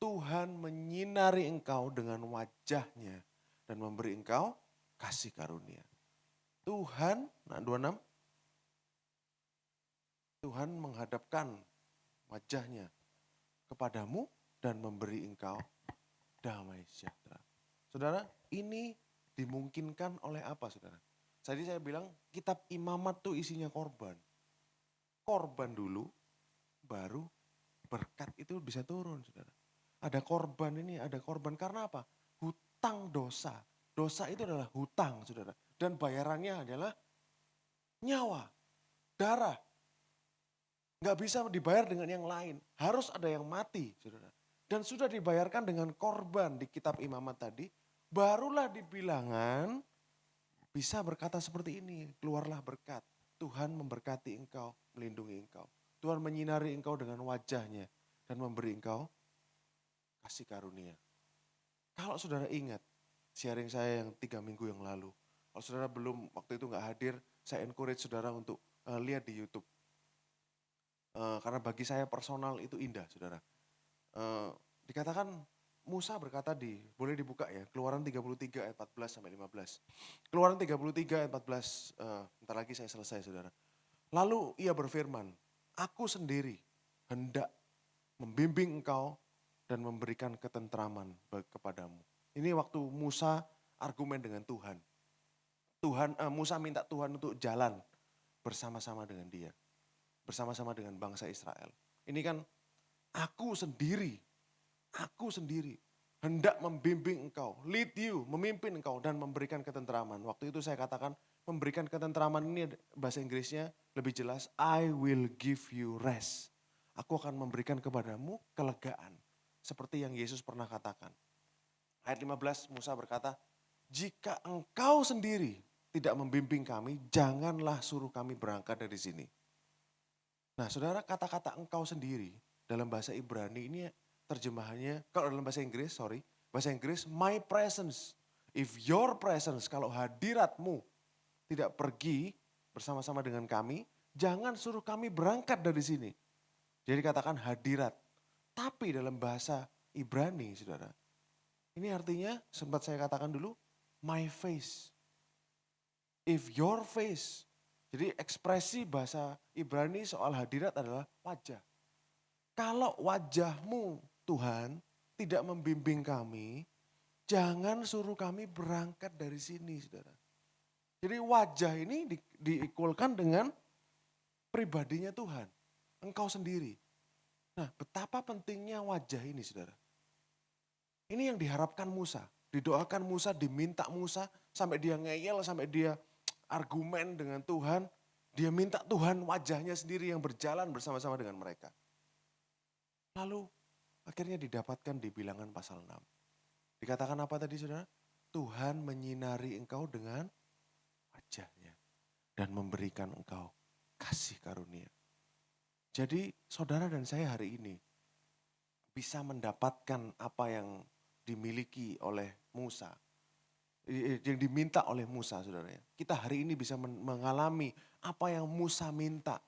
Tuhan menyinari engkau dengan wajahnya dan memberi engkau kasih karunia. Tuhan, 26, Tuhan menghadapkan wajahnya kepadamu dan memberi engkau damai sejahtera. Saudara, ini dimungkinkan oleh apa, saudara? Tadi saya bilang kitab Imamat tuh isinya korban. Korban dulu, baru berkat itu bisa turun, saudara. Ada korban ini, ada korban karena apa? Hutang dosa. Dosa itu adalah hutang, saudara. Dan bayarannya adalah nyawa, darah. Nggak bisa dibayar dengan yang lain. Harus ada yang mati, saudara. Dan sudah dibayarkan dengan korban di kitab Imamat tadi. Barulah di Bilangan bisa berkata seperti ini. Keluarlah berkat. Tuhan memberkati engkau, melindungi engkau. Tuhan menyinari engkau dengan wajahnya. Dan memberi engkau kasih karunia. Kalau saudara ingat sharing saya yang 3 minggu yang lalu. Kalau saudara belum waktu itu nggak hadir, saya encourage saudara untuk lihat di YouTube. Karena bagi saya personal itu indah, saudara. Dikatakan Musa berkata boleh dibuka ya, Keluaran 33 ayat 14 sampai 15. Keluaran 33 ayat 14, bentar lagi saya selesai, saudara. Lalu ia berfirman, aku sendiri hendak membimbing engkau dan memberikan ketentraman kepadamu. Ini waktu Musa argumen dengan Tuhan. Musa minta Tuhan untuk jalan bersama-sama dengan dia. Bersama-sama dengan bangsa Israel. Ini kan aku sendiri hendak membimbing engkau, lead you, memimpin engkau dan memberikan ketentraman. Waktu itu saya katakan memberikan ketentraman ini bahasa Inggrisnya lebih jelas, I will give you rest. Aku akan memberikan kepadamu kelegaan. Seperti yang Yesus pernah katakan. Ayat 15 Musa berkata, jika engkau sendiri tidak membimbing kami, janganlah suruh kami berangkat dari sini. Nah saudara, kata-kata engkau sendiri dalam bahasa Ibrani ini terjemahannya, kalau dalam bahasa Inggris my presence. If your presence, kalau hadiratmu tidak pergi bersama-sama dengan kami, jangan suruh kami berangkat dari sini. Jadi katakan hadirat. Tapi dalam bahasa Ibrani, saudara, ini artinya sempat saya katakan dulu, my face. If your face. Jadi ekspresi bahasa Ibrani soal hadirat adalah wajah. Kalau wajahmu Tuhan tidak membimbing kami, jangan suruh kami berangkat dari sini, saudara. Jadi wajah ini diikulkan dengan pribadinya Tuhan. Engkau sendiri. Nah, betapa pentingnya wajah ini, saudara. Ini yang diharapkan Musa. Didoakan Musa, diminta Musa, sampai dia ngeyel, sampai dia argumen dengan Tuhan. Dia minta Tuhan wajahnya sendiri yang berjalan bersama-sama dengan mereka. Lalu akhirnya didapatkan di Bilangan pasal 6. Dikatakan apa tadi, saudara? Tuhan menyinari engkau dengan wajahnya dan memberikan engkau kasih karunia. Jadi saudara dan saya hari ini bisa mendapatkan apa yang dimiliki oleh Musa. Yang diminta oleh Musa, saudara. Kita hari ini bisa mengalami apa yang Musa minta.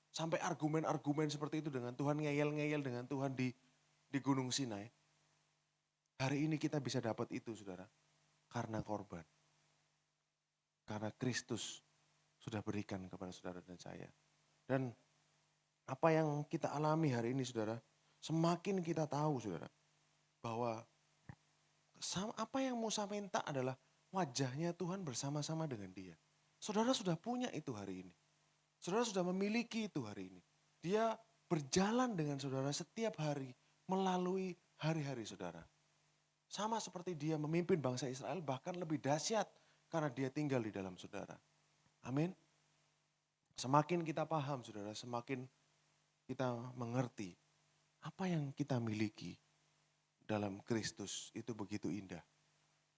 Sampai argumen-argumen seperti itu dengan Tuhan, ngeyel-ngeyel dengan Tuhan di Gunung Sinai. Hari ini kita bisa dapat itu, saudara. Karena korban. Karena Kristus sudah berikan kepada saudara dan saya. Dan apa yang kita alami hari ini, saudara, semakin kita tahu, saudara, bahwa apa yang Musa minta adalah wajahnya Tuhan bersama-sama dengan dia. Saudara sudah punya itu hari ini. Saudara sudah memiliki itu hari ini. Dia berjalan dengan saudara setiap hari melalui hari-hari saudara. Sama seperti dia memimpin bangsa Israel, bahkan lebih dahsyat karena dia tinggal di dalam saudara. Amin. Semakin kita paham, saudara, semakin kita mengerti apa yang kita miliki dalam Kristus itu begitu indah.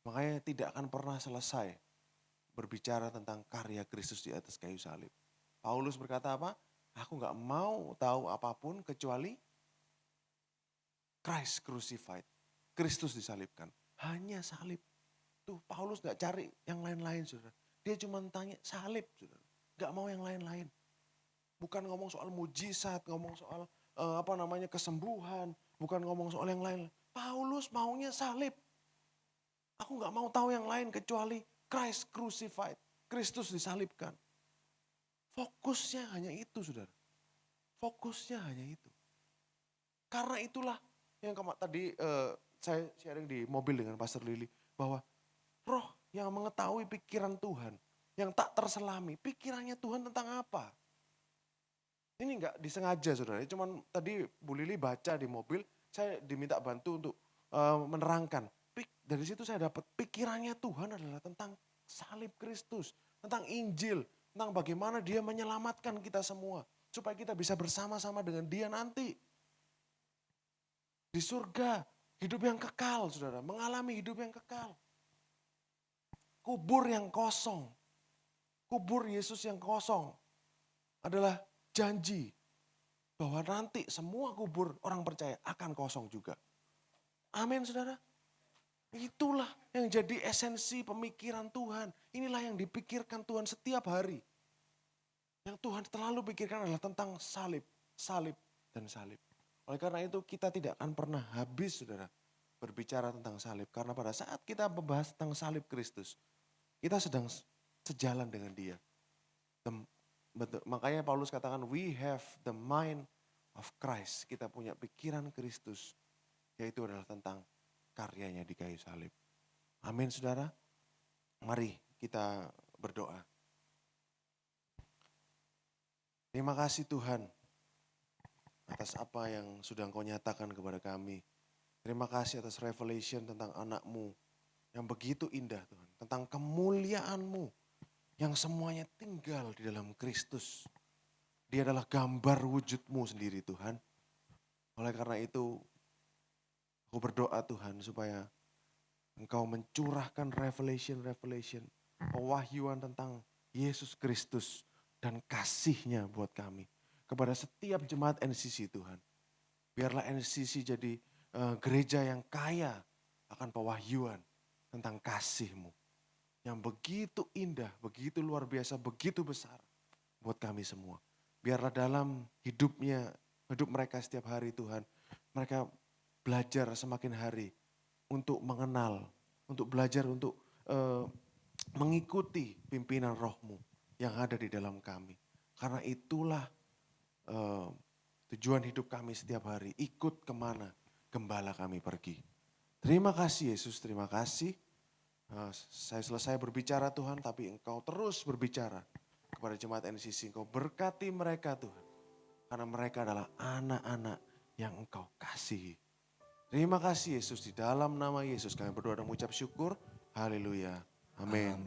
Makanya tidak akan pernah selesai berbicara tentang karya Kristus di atas kayu salib. Paulus berkata apa? Aku gak mau tahu apapun kecuali Christ crucified. Kristus disalibkan. Hanya salib. Tuh Paulus gak cari yang lain-lain, saudara. Dia cuma tanya salib, saudara. Gak mau yang lain-lain. Bukan ngomong soal mujizat, ngomong soal kesembuhan. Bukan ngomong soal yang lain. Paulus maunya salib. Aku gak mau tahu yang lain kecuali Christ crucified. Kristus disalibkan. Fokusnya hanya itu, saudara. Fokusnya hanya itu. Karena itulah yang tadi saya sharing di mobil dengan Pastor Lily. Bahwa roh yang mengetahui pikiran Tuhan. Yang tak terselami. Pikirannya Tuhan tentang apa? Ini enggak disengaja, saudara. Cuman tadi Bu Lily baca di mobil. Saya diminta bantu untuk menerangkan. Dari situ saya dapat pikirannya Tuhan adalah tentang salib Kristus. Tentang Injil. Tentang bagaimana dia menyelamatkan kita semua. Supaya kita bisa bersama-sama dengan dia nanti. Di surga. Hidup yang kekal, saudara. Mengalami hidup yang kekal. Kubur yang kosong. Kubur Yesus yang kosong. Adalah janji. Bahwa nanti semua kubur orang percaya akan kosong juga. Amin, saudara. Itulah yang jadi esensi pemikiran Tuhan. Inilah yang dipikirkan Tuhan setiap hari. Yang Tuhan selalu pikirkan adalah tentang salib, salib, dan salib. Oleh karena itu kita tidak akan pernah habis, saudara, berbicara tentang salib. Karena pada saat kita membahas tentang salib Kristus, kita sedang sejalan dengan dia. Makanya Paulus katakan, we have the mind of Christ. Kita punya pikiran Kristus, yaitu adalah tentang karyanya di kayu salib. Amin, saudara. Mari kita berdoa. Terima kasih Tuhan atas apa yang sudah Engkau nyatakan kepada kami. Terima kasih atas revelation tentang anak-Mu yang begitu indah Tuhan. Tentang kemuliaan-Mu yang semuanya tinggal di dalam Kristus. Dia adalah gambar wujud-Mu sendiri Tuhan. Oleh karena itu aku berdoa Tuhan supaya Engkau mencurahkan revelation, pewahyuan tentang Yesus Kristus dan kasih-Nya buat kami. Kepada setiap jemaat NCC Tuhan. Biarlah NCC jadi gereja yang kaya akan pewahyuan tentang kasih-Mu. Yang begitu indah, begitu luar biasa, begitu besar buat kami semua. Biarlah dalam hidup mereka setiap hari Tuhan. Mereka belajar semakin hari untuk mengenal, untuk belajar untuk mengikuti pimpinan Roh-Mu yang ada di dalam kami. Karena itulah tujuan hidup kami setiap hari. Ikut kemana gembala kami pergi. Terima kasih Yesus, terima kasih. Saya selesai berbicara Tuhan, tapi Engkau terus berbicara kepada jemaat NCC. Engkau berkati mereka Tuhan. Karena mereka adalah anak-anak yang Engkau kasihi. Terima kasih Yesus, di dalam nama Yesus kami berdoa dan mengucap syukur. Haleluya. Amin.